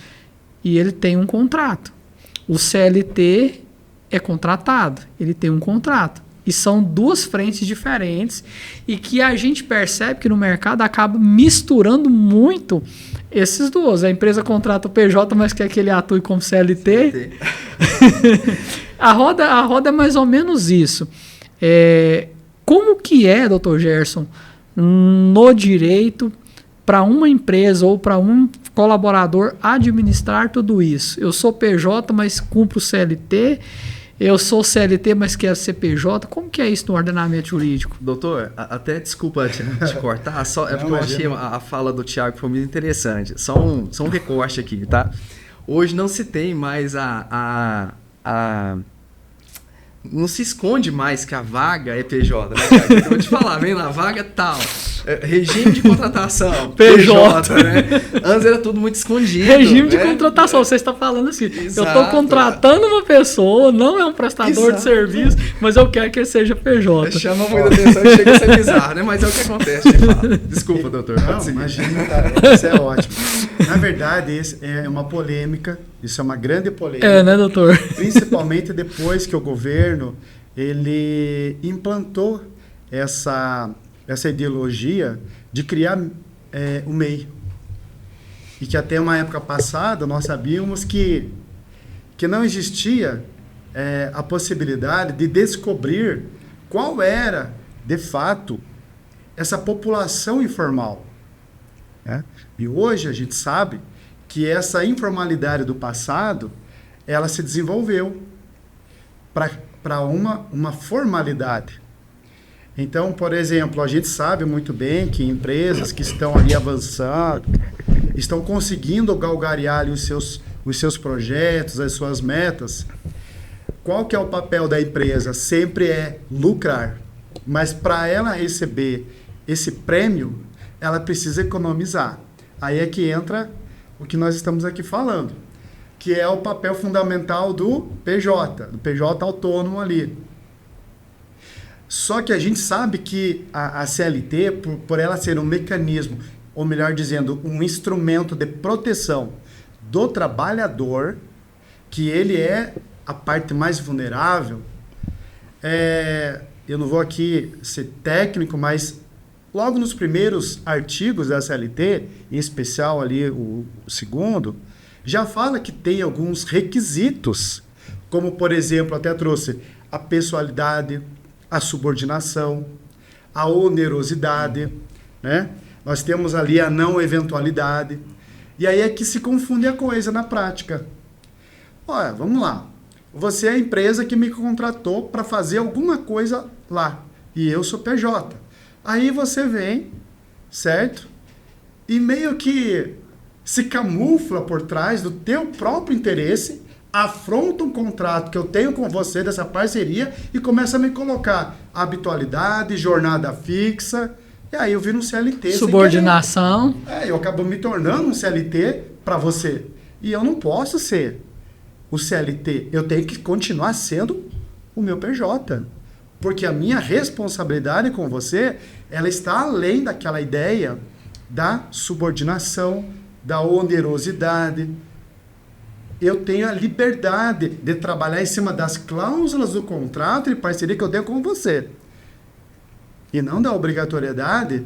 Speaker 1: e ele tem um contrato. O CLT é contratado, ele tem um contrato. E são duas frentes diferentes e que a gente percebe que no mercado acaba misturando muito esses dois. A empresa contrata o PJ, mas quer que ele atue como CLT. A roda é mais ou menos isso. Como que é, Dr. Gerson, no direito, para uma empresa ou para um colaborador administrar tudo isso? Eu sou PJ, mas cumpro CLT. Eu sou CLT, mas quero ser PJ. Como que é isso no ordenamento jurídico?
Speaker 3: Doutor, até desculpa te cortar, porque eu achei a fala do Thiago foi muito interessante. Só um recorte aqui, tá? Hoje não se tem mais não se esconde mais que a vaga é PJ, né, Thiago? Então eu vou te falar, vem lá, vaga tal. Regime de contratação.
Speaker 1: PJ,
Speaker 3: né? Antes era tudo muito escondido.
Speaker 1: Regime de
Speaker 3: né?
Speaker 1: contratação. Você está falando assim,
Speaker 3: Exato.
Speaker 1: eu estou contratando uma pessoa, não é um prestador de serviço, mas eu quero que ele seja PJ.
Speaker 3: Chama muita atenção e chega a ser bizarro, né? Mas é o que acontece, de fato. Desculpa, doutor.
Speaker 2: Não, imagina, cara, isso é ótimo. Na verdade, isso é uma polêmica, isso é uma grande polêmica.
Speaker 1: É, né, doutor?
Speaker 2: Principalmente depois que o governo ele implantou essa ideologia de criar o MEI. E que até uma época passada nós sabíamos que não existia a possibilidade de descobrir qual era, de fato, essa população informal. Né? E hoje a gente sabe que essa informalidade do passado, ela se desenvolveu para uma formalidade. Então, por exemplo, a gente sabe muito bem que empresas que estão ali avançando, estão conseguindo galgariar ali os seus projetos, as suas metas. Qual que é o papel da empresa? Sempre é lucrar. Mas para ela receber esse prêmio, ela precisa economizar. Aí é que entra o que nós estamos aqui falando, que é o papel fundamental do PJ autônomo ali. Só que a gente sabe que a CLT, por ela ser um mecanismo, ou melhor dizendo, um instrumento de proteção do trabalhador, que ele é a parte mais vulnerável, eu não vou aqui ser técnico, mas logo nos primeiros artigos da CLT, em especial ali o segundo, já fala que tem alguns requisitos, como, por exemplo, até trouxe a pessoalidade, a subordinação, a onerosidade, né? Nós temos ali a não eventualidade. E aí é que se confunde a coisa na prática. Olha, vamos lá. Você é a empresa que me contratou para fazer alguma coisa lá. E eu sou PJ. Aí você vem, certo? E meio que se camufla por trás do teu próprio interesse, afronta um contrato que eu tenho com você dessa parceria e começa a me colocar habitualidade, jornada fixa, e aí eu viro um CLT.
Speaker 1: Subordinação.
Speaker 2: Eu acabo me tornando um CLT para você. E eu não posso ser o CLT, eu tenho que continuar sendo o meu PJ. Porque a minha responsabilidade com você, ela está além daquela ideia da subordinação, da onerosidade. Eu tenho a liberdade de trabalhar em cima das cláusulas do contrato de parceria que eu tenho com você. E não da obrigatoriedade,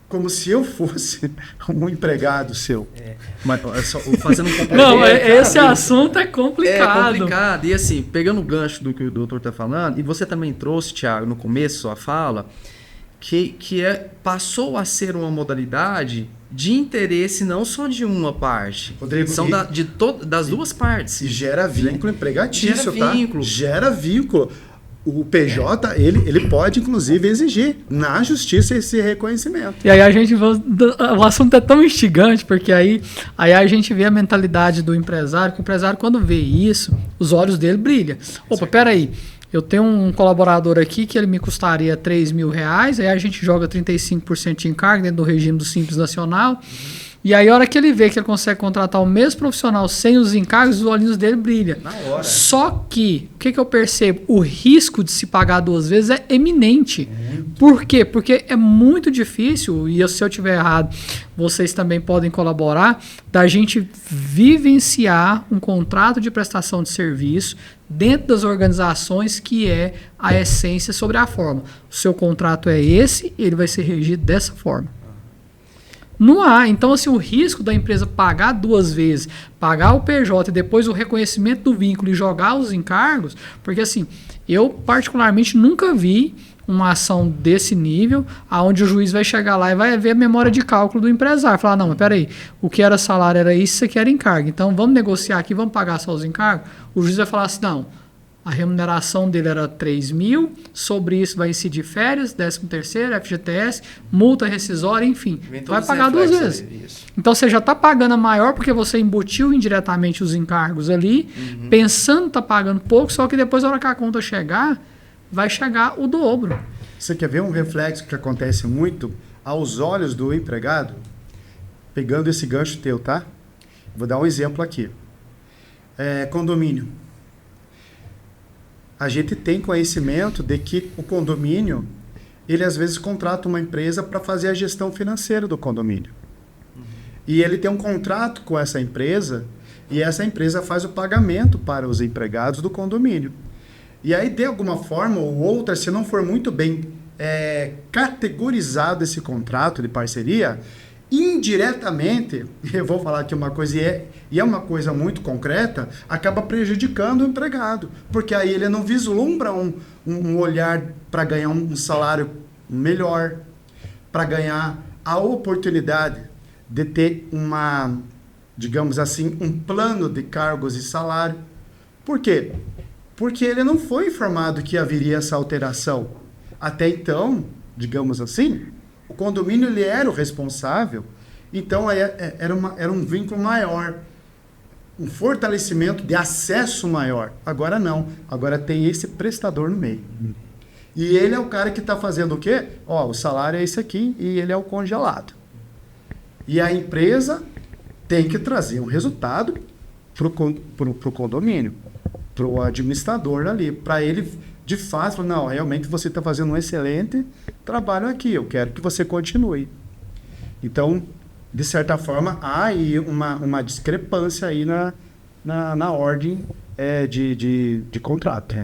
Speaker 2: como se eu fosse um empregado seu.
Speaker 3: Mas só fazendo um complemento.
Speaker 1: Não, esse assunto é complicado.
Speaker 3: É complicado. E assim, pegando o gancho do que o doutor está falando, e você também trouxe, Thiago, no começo, sua fala, que passou a ser uma modalidade de interesse não só de uma parte.
Speaker 2: Rodrigo,
Speaker 3: são das duas partes.
Speaker 2: E gera vínculo empregatício,
Speaker 3: gera vínculo.
Speaker 2: Gera vínculo. O PJ, ele pode, inclusive, exigir na justiça esse reconhecimento.
Speaker 1: E aí a gente vê, o assunto é tão instigante, porque aí a gente vê a mentalidade do empresário, que o empresário, quando vê isso, os olhos dele brilham. Opa, peraí, eu tenho um colaborador aqui que ele me custaria R$3.000, aí a gente joga 35% de encargo dentro do regime do Simples Nacional, e aí a hora que ele vê que ele consegue contratar o mesmo profissional sem os encargos, os olhinhos dele brilham.
Speaker 3: Na hora.
Speaker 1: Só que, o que eu percebo? O risco de se pagar duas vezes é eminente. Por quê? Porque é muito difícil, e se eu estiver errado, vocês também podem colaborar, da gente vivenciar um contrato de prestação de serviço dentro das organizações que é a essência sobre a forma. O seu contrato é esse, ele vai ser regido dessa forma. Não há. Então, assim, o risco da empresa pagar duas vezes, pagar o PJ e depois o reconhecimento do vínculo e jogar os encargos, porque assim, eu particularmente nunca vi uma ação desse nível, aonde o juiz vai chegar lá e vai ver a memória de cálculo do empresário. Falar, não, mas peraí, o que era salário era isso, isso aqui era encargo. Então, vamos negociar aqui, vamos pagar só os encargos? O juiz vai falar assim, não, a remuneração dele era 3.000, sobre isso vai incidir férias, 13º, FGTS, multa rescisória, enfim. Vai pagar duas vezes. Então você já está pagando a maior porque você embutiu indiretamente os encargos ali, pensando que está pagando pouco, só que depois, na hora que a conta chegar, vai chegar o dobro.
Speaker 2: Você quer ver um reflexo que acontece muito? aos olhos do empregado, pegando esse gancho teu, tá? Vou dar um exemplo aqui. Condomínio. A gente tem conhecimento de que o condomínio, ele às vezes contrata uma empresa para fazer a gestão financeira do condomínio. E ele tem um contrato com essa empresa, e essa empresa faz o pagamento para os empregados do condomínio. E aí, de alguma forma ou outra, se não for muito bem categorizado esse contrato de parceria, indiretamente, eu vou falar aqui uma coisa, e é uma coisa muito concreta, acaba prejudicando o empregado. Porque aí ele não vislumbra um olhar para ganhar um salário melhor, para ganhar a oportunidade de ter digamos assim, um plano de cargos e salário. Por quê? Porque ele não foi informado que haveria essa alteração. Até então, digamos assim, o condomínio ele era o responsável, então era um vínculo maior, um fortalecimento de acesso maior. Agora não, agora tem esse prestador no meio. E ele é o cara que está fazendo o quê? O salário é esse aqui e ele é o congelado. E a empresa tem que trazer um resultado para o condomínio, para o administrador ali, para ele de fato falar, não, realmente você está fazendo um excelente trabalho aqui, eu quero que você continue. Então, de certa forma, há aí uma discrepância aí na ordem de contrato.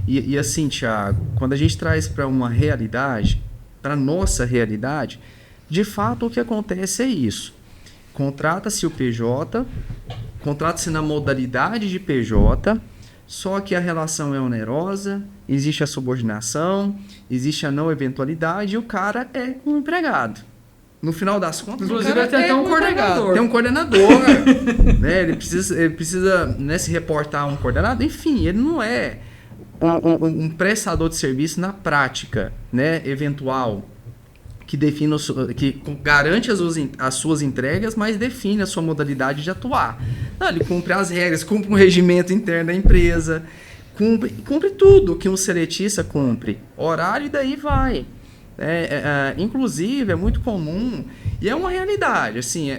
Speaker 3: E assim, Thiago, quando a gente traz para uma realidade, para nossa realidade, de fato o que acontece é isso. Contrata-se o PJ, contrata-se na modalidade de PJ, só que a relação é onerosa, existe a subordinação, existe a não eventualidade e o cara é um empregado. No final das contas,
Speaker 1: inclusive o cara tem um coordenador.
Speaker 3: Tem um coordenador, né? Ele precisa né, se reportar a um coordenador. Enfim, ele não é um prestador de serviço na prática, né, eventual, que define que garante as suas entregas, mas define a sua modalidade de atuar. Não, ele cumpre as regras, cumpre um regimento interno da empresa, cumpre tudo que um seletista cumpre. Horário e daí vai. Inclusive, é muito comum e é uma realidade. Assim,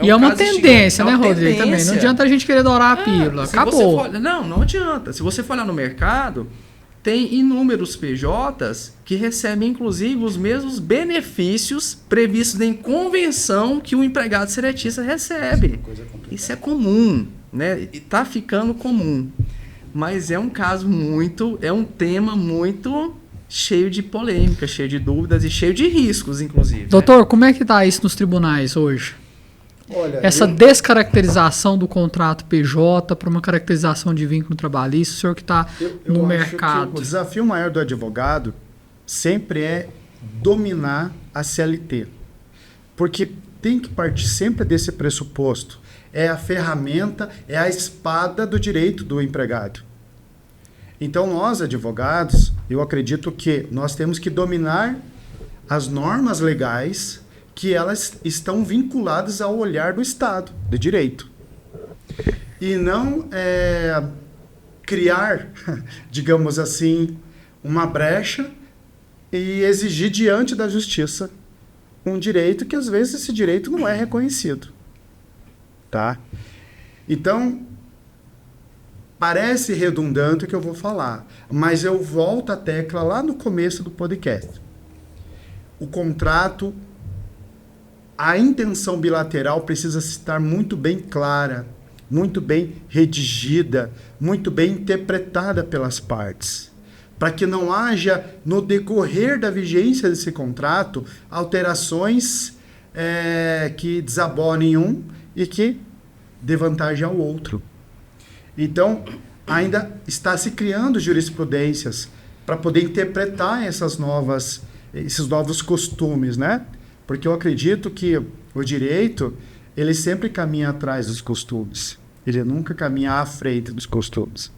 Speaker 1: e é uma tendência, né, Rodrigo? Também. Não adianta a gente querer dourar a pílula. Acabou.
Speaker 3: Não adianta. Se você for olhar no mercado, tem inúmeros PJs que recebem, inclusive, os mesmos benefícios previstos em convenção que o empregado seletista recebe. Isso é comum, né? Está ficando comum. Mas é um caso é um tema muito cheio de polêmica, cheio de dúvidas e cheio de riscos, inclusive.
Speaker 1: Doutor, como é que está isso nos tribunais hoje?
Speaker 2: Olha,
Speaker 1: essa descaracterização do contrato PJ para uma caracterização de vínculo trabalhista, o senhor que está no mercado.
Speaker 2: O desafio maior do advogado sempre é dominar a CLT. Porque tem que partir sempre desse pressuposto. É a ferramenta, é a espada do direito do empregado. Então, nós, advogados, eu acredito que nós temos que dominar as normas legais que elas estão vinculadas ao olhar do Estado, de direito. E não criar, digamos assim, uma brecha e exigir diante da justiça um direito que, às vezes, esse direito não é reconhecido. Tá? Então, parece redundante o que eu vou falar, mas eu volto à tecla lá no começo do podcast. O contrato, a intenção bilateral precisa estar muito bem clara, muito bem redigida, muito bem interpretada pelas partes, para que não haja, no decorrer da vigência desse contrato, alterações que desabonem um e que dê vantagem ao outro. Então, ainda está se criando jurisprudências para poder interpretar esses novos costumes, né? Porque eu acredito que o direito, ele sempre caminha atrás dos costumes. Ele nunca caminha à frente dos costumes.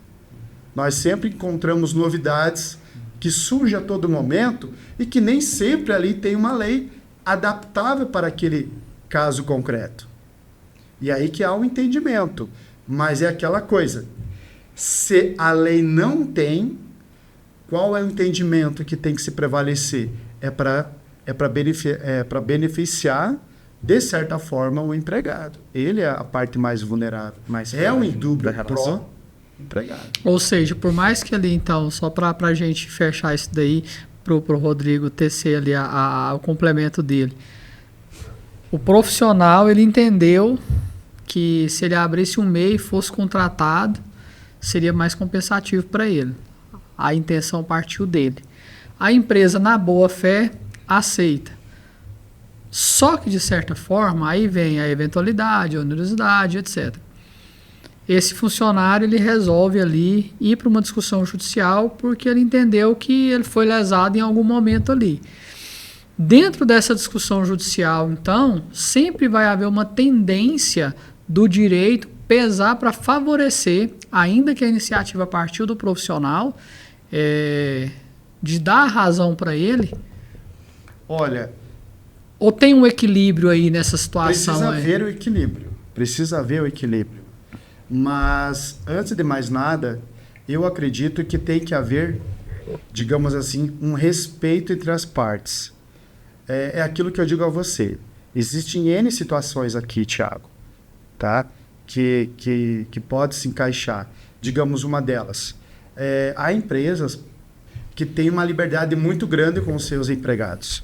Speaker 2: Nós sempre encontramos novidades que surgem a todo momento e que nem sempre ali tem uma lei adaptável para aquele caso concreto. E aí que há um entendimento. Mas é aquela coisa. Se a lei não tem, qual é o entendimento que tem que se prevalecer? É para é para beneficiar, de certa forma, o empregado. Ele é a parte mais vulnerável. É um indúbio pró-empregado.
Speaker 1: Ou seja, por mais que ali, então, só para a gente fechar isso daí, para o Rodrigo tecer ali o complemento dele, o profissional, ele entendeu que se ele abrisse um MEI e fosse contratado, seria mais compensativo para ele. A intenção partiu dele. A empresa, na boa fé, aceita. Só que, de certa forma, aí vem a eventualidade, a onerosidade, etc. Esse funcionário, ele resolve ali ir para uma discussão judicial porque ele entendeu que ele foi lesado em algum momento ali. Dentro dessa discussão judicial, então, sempre vai haver uma tendência do direito pesar para favorecer, ainda que a iniciativa partiu do profissional, de dar razão para ele.
Speaker 2: Olha,
Speaker 1: ou tem um equilíbrio aí nessa situação?
Speaker 2: Precisa haver o equilíbrio. Mas, antes de mais nada, eu acredito que tem que haver, digamos assim, um respeito entre as partes. É aquilo que eu digo a você. Existem N situações aqui, Thiago, tá? Que pode se encaixar. Digamos, uma delas. Há empresas que têm uma liberdade muito grande com os seus empregados.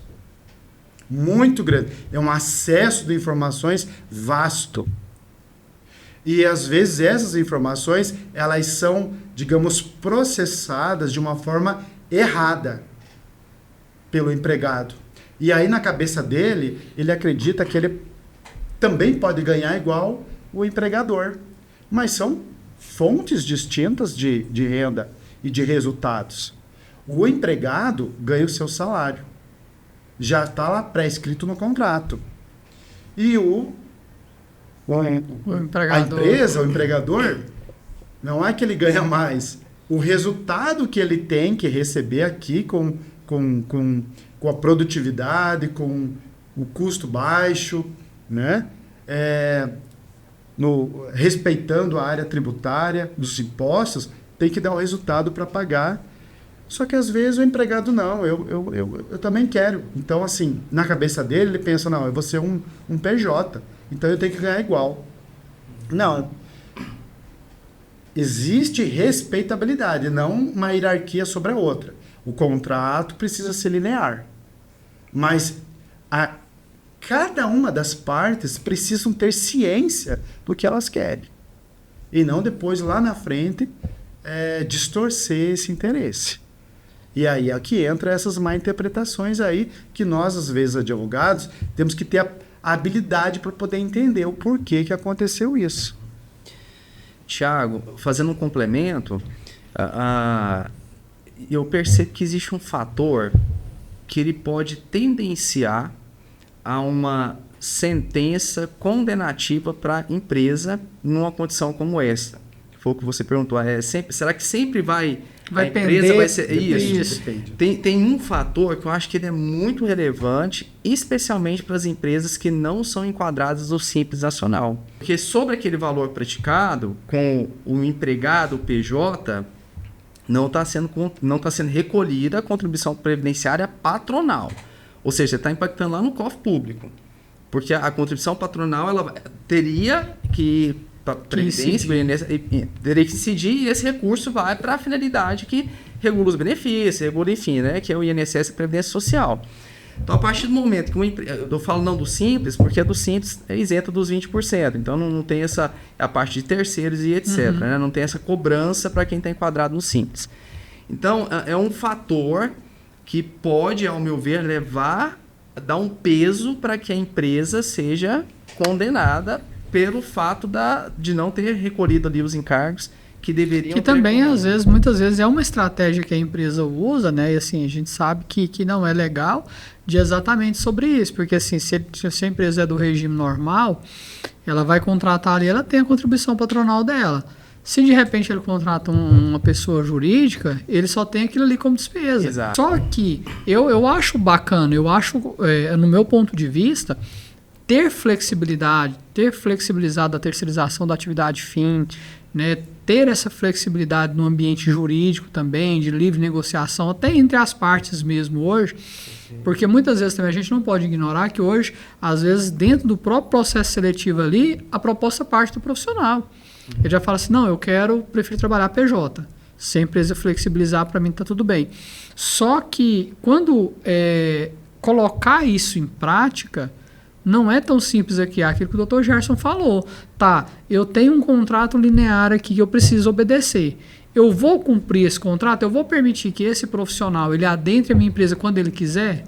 Speaker 2: Muito grande. É um acesso de informações vasto. E, às vezes, essas informações, elas são, digamos, processadas de uma forma errada pelo empregado. E aí, na cabeça dele, ele acredita que ele também pode ganhar igual o empregador. Mas são fontes distintas de renda e de resultados. O empregado ganha o seu salário. Já está lá pré-escrito no contrato. E a empresa, o empregador, não é que ele ganha mais. O resultado que ele tem que receber aqui com a produtividade, com o custo baixo, né? Respeitando a área tributária dos impostos, tem que dar o resultado para pagar. Só que às vezes o empregado não, eu também quero. Então, assim, na cabeça dele, ele pensa, não, eu vou ser um PJ, então eu tenho que ganhar igual. Não. Existe respeitabilidade, não uma hierarquia sobre a outra. O contrato precisa ser linear. Mas cada uma das partes precisam ter ciência do que elas querem. E não depois, lá na frente, distorcer esse interesse. E aí é que entra essas má interpretações aí, que nós, às vezes, advogados, temos que ter a habilidade para poder entender o porquê que aconteceu isso.
Speaker 3: Tiago, fazendo um complemento, eu percebo que existe um fator que ele pode tendenciar a uma sentença condenativa para a empresa numa condição como essa. Foi o que você perguntou. Será que sempre vai a empresa
Speaker 1: pender,
Speaker 3: vai ser
Speaker 1: isso?
Speaker 3: Tem um fator que eu acho que ele é muito relevante, especialmente para as empresas que não são enquadradas no Simples Nacional. Porque sobre aquele valor praticado, com o empregado, o PJ, não está sendo recolhida a contribuição previdenciária patronal. Ou seja, você está impactando lá no cofre público. Porque a contribuição patronal ela teria que... teria que incidir e esse recurso vai para a finalidade que regula os benefícios, regula, enfim, né, que é o INSS e a Previdência Social. Então, a partir do momento que eu falo não do Simples, porque do Simples é isento dos 20%, então não tem a parte de terceiros e etc. Né, não tem essa cobrança para quem está enquadrado no Simples. Então, é um fator que pode, ao meu ver, dar um peso para que a empresa seja condenada pelo fato de não ter recolhido ali os encargos que deveriam
Speaker 1: ter. Que também, muitas vezes, é uma estratégia que a empresa usa, né? E assim, a gente sabe que não é legal de exatamente sobre isso. Porque assim, se a empresa é do regime normal, ela vai contratar ali, ela tem a contribuição patronal dela. Se de repente ele contrata uma pessoa jurídica, ele só tem aquilo ali como despesa.
Speaker 3: Exato.
Speaker 1: Só que eu acho bacana, no meu ponto de vista, ter flexibilizado a terceirização da atividade fim, né, ter essa flexibilidade no ambiente jurídico também, de livre negociação, até entre as partes mesmo hoje, Porque muitas vezes também a gente não pode ignorar que hoje, às vezes, dentro do próprio processo seletivo ali, a proposta parte do profissional. Ele já fala assim, não, prefiro trabalhar PJ. Se a empresa flexibilizar, para mim está tudo bem. Só que quando colocar isso em prática, não é tão simples aqui. É aquilo que o Dr. Gerson falou. Tá, eu tenho um contrato linear aqui que eu preciso obedecer. Eu vou cumprir esse contrato? Eu vou permitir que esse profissional ele adentre a minha empresa quando ele quiser?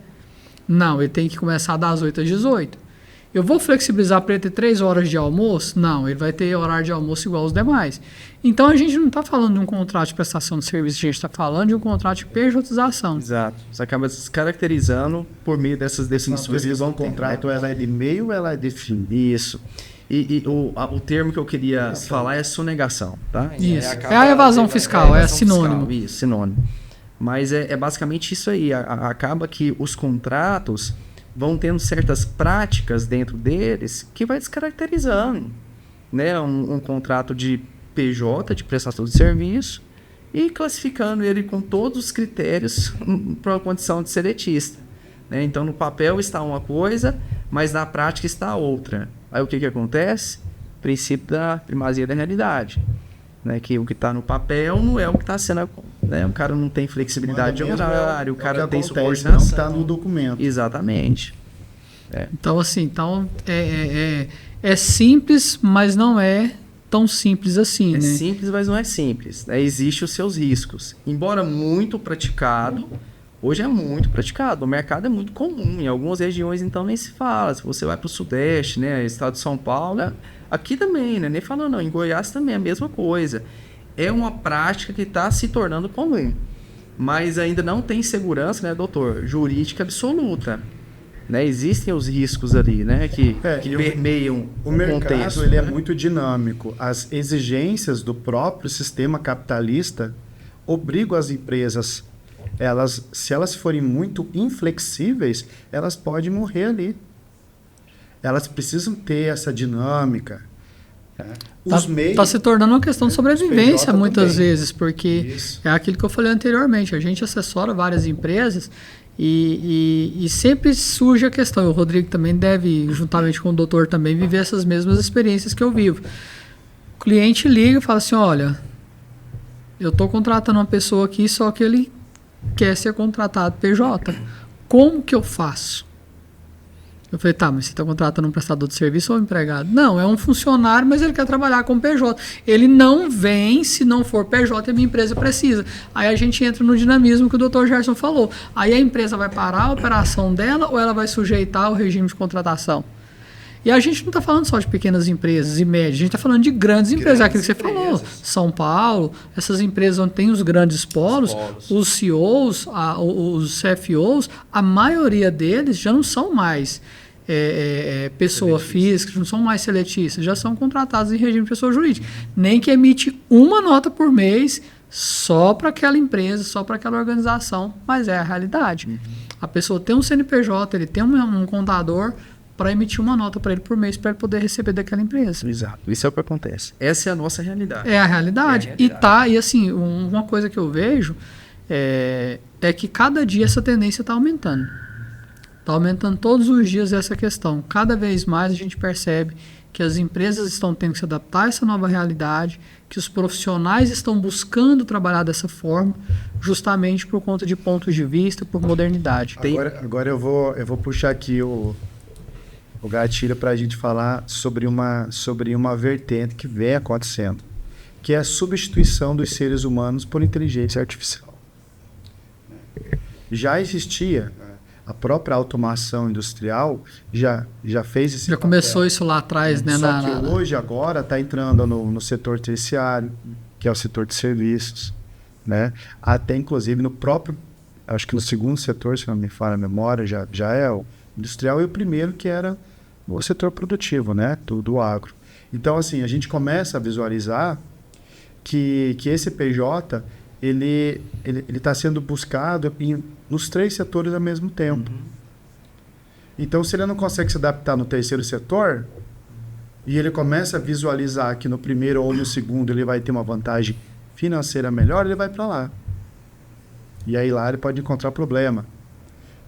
Speaker 1: Não, ele tem que começar das 8 às 18. Eu vou flexibilizar para ele ter 3 horas de almoço? Não, ele vai ter horário de almoço igual aos demais. Então, a gente não está falando de um contrato de prestação de serviço, a gente está falando de um contrato de pejotização.
Speaker 3: Exato. Você acaba se caracterizando por meio dessas definições.
Speaker 2: O contrato, ela é de meio ou ela é de fim?
Speaker 3: Isso. E o termo que eu queria falar é sonegação, tá?
Speaker 1: Isso. É a evasão fiscal, é sinônimo.
Speaker 3: Fiscal, isso, sinônimo. Mas é basicamente isso aí. Acaba que os contratos vão tendo certas práticas dentro deles que vai descaracterizando, né? Um contrato de PJ, de prestação de serviço, e classificando ele com todos os critérios para a condição de seletista, né? Então, no papel está uma coisa, mas na prática está outra. Aí o que acontece? Princípio da primazia da realidade. Né, que o que está no papel não é o que está sendo... Né, o cara não tem flexibilidade de horário, o cara tem subordinação.
Speaker 2: Não está no documento.
Speaker 3: Exatamente.
Speaker 1: Então, assim, é simples, mas não é tão simples assim.
Speaker 3: É
Speaker 1: né?
Speaker 3: simples, mas não é simples. Né? Existem os seus riscos. Embora muito praticado, hoje é muito praticado. O mercado é muito comum. Em algumas regiões, então, nem se fala. Se você vai para o Sudeste, né, estado de São Paulo... Aqui também, né? Nem falando não, em Goiás também é a mesma coisa. É uma prática que está se tornando comum. Mas ainda não tem segurança, né, doutor? Jurídica absoluta. Né? Existem os riscos ali, né? Que permeiam
Speaker 2: o mercado, contexto, ele é muito dinâmico. As exigências do próprio sistema capitalista obrigam as empresas, se elas forem muito inflexíveis, elas podem morrer ali. Elas precisam ter essa dinâmica.
Speaker 1: Está se tornando uma questão de sobrevivência muitas vezes, porque é aquilo que eu falei anteriormente. A gente assessora várias empresas e sempre surge a questão. O Rodrigo também deve, juntamente com o doutor, também viver essas mesmas experiências que eu vivo. O cliente liga e fala assim, olha, eu estou contratando uma pessoa aqui, só que ele quer ser contratado PJ. Como que eu faço? Eu falei, tá, mas você está contratando um prestador de serviço ou um empregado? Não, é um funcionário, mas ele quer trabalhar com PJ. Ele não vem se não for PJ e a minha empresa precisa. Aí a gente entra no dinamismo que o Dr. Gerson falou. Aí a empresa vai parar a operação dela ou ela vai sujeitar o regime de contratação? E a gente não está falando só de pequenas empresas e médias, a gente está falando de grandes empresas, aquilo que você falou. São Paulo, essas empresas onde tem os grandes polos. Os CEOs, os CFOs, a maioria deles já não são mais pessoa física, não são mais seletistas, já são contratados em regime de pessoa jurídica. Nem que emite uma nota por mês só para aquela empresa, só para aquela organização, mas é a realidade. A pessoa tem um CNPJ, ele tem um contador para emitir uma nota para ele por mês, para ele poder receber daquela empresa.
Speaker 3: Exato, isso é o que acontece. Essa é a nossa realidade.
Speaker 1: É a realidade. E assim, uma coisa que eu vejo é que cada dia essa tendência está aumentando. Está aumentando todos os dias essa questão. Cada vez mais a gente percebe que as empresas estão tendo que se adaptar a essa nova realidade, que os profissionais estão buscando trabalhar dessa forma, justamente por conta de pontos de vista, por modernidade.
Speaker 2: Agora eu vou puxar aqui o gatilho para a gente falar sobre uma vertente que vem acontecendo, que é a substituição dos seres humanos por inteligência artificial. Já existia, a própria automação industrial já fez esse
Speaker 1: já
Speaker 2: papel.
Speaker 1: Começou isso lá atrás, né?
Speaker 2: Só que hoje, agora, está entrando no setor terciário, que é o setor de serviços, né? Até, inclusive, no próprio, acho que no segundo setor, se não me falha a memória, já é o industrial, e o primeiro que era o setor produtivo, né? Do agro. Então, assim, a gente começa a visualizar que esse PJ, ele está sendo buscado nos 3 setores ao mesmo tempo. Então, se ele não consegue se adaptar no terceiro setor, e ele começa a visualizar que no primeiro ou no segundo ele vai ter uma vantagem financeira melhor, ele vai para lá. E aí lá ele pode encontrar problema.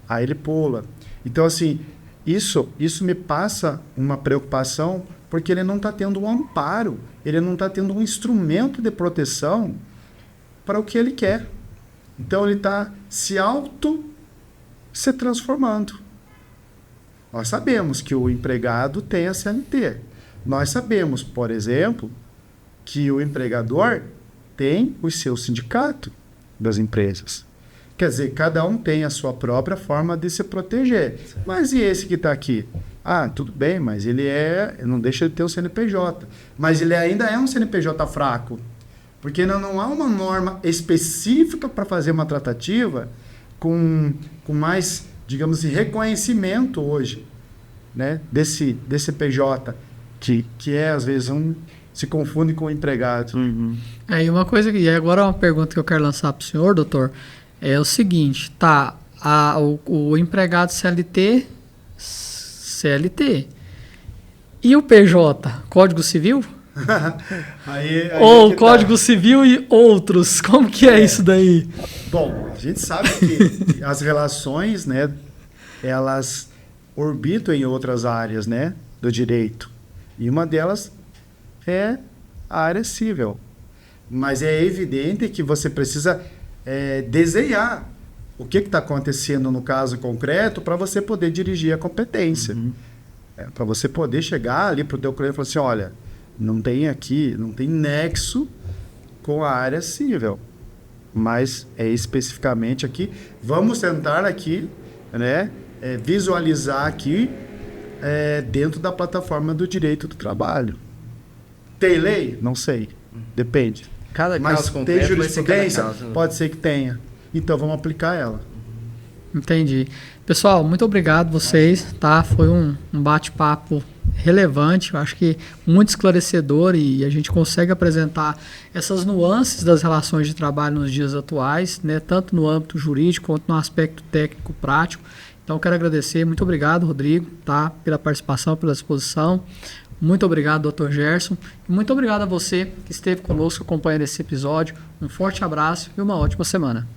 Speaker 2: aí ele pula. Então, assim, isso me passa uma preocupação, porque ele não está tendo um amparo, ele não está tendo um instrumento de proteção para o que ele quer. Então, ele está se transformando. Nós sabemos que o empregado tem a CLT. Nós sabemos, por exemplo, que o empregador tem o seu sindicato das empresas. Quer dizer, cada um tem a sua própria forma de se proteger. Certo. Mas e esse que está aqui? Ah, tudo bem, mas ele não deixa de ter o CNPJ. Mas ele ainda é um CNPJ fraco. Porque não há uma norma específica para fazer uma tratativa com mais, digamos assim, reconhecimento hoje, né, desse PJ, que é, às vezes, se confunde com o empregado.
Speaker 1: Uhum. E uma coisa, e agora uma pergunta que eu quero lançar para o senhor, doutor, é o seguinte, o empregado CLT, e o PJ, Código Civil?
Speaker 2: aí
Speaker 1: ou Código Civil e outros, como que é isso daí?
Speaker 2: Bom, a gente sabe que as relações, né, elas orbitam em outras áreas, né, do direito. E uma delas é a área civil. Mas é evidente que você precisa desenhar o que está acontecendo no caso concreto para você poder dirigir a competência. Uhum. Para você poder chegar ali para o teu cliente e falar assim, olha, não tem nexo com a área civil, mas especificamente aqui, vamos tentar aqui, né, visualizar aqui dentro da plataforma do direito do trabalho. Tem lei? Não sei, depende. Mas tem jurisprudência? Pode ser que tenha. Então vamos aplicar ela.
Speaker 1: Entendi. Pessoal, muito obrigado vocês, tá? Foi um bate-papo relevante, eu acho que muito esclarecedor, e a gente consegue apresentar essas nuances das relações de trabalho nos dias atuais, né? Tanto no âmbito jurídico quanto no aspecto técnico prático. Então, eu quero agradecer. Muito obrigado, Rodrigo, tá? Pela participação, pela exposição. Muito obrigado, Dr. Gerson. E muito obrigado a você que esteve conosco acompanhando esse episódio. Um forte abraço e uma ótima semana.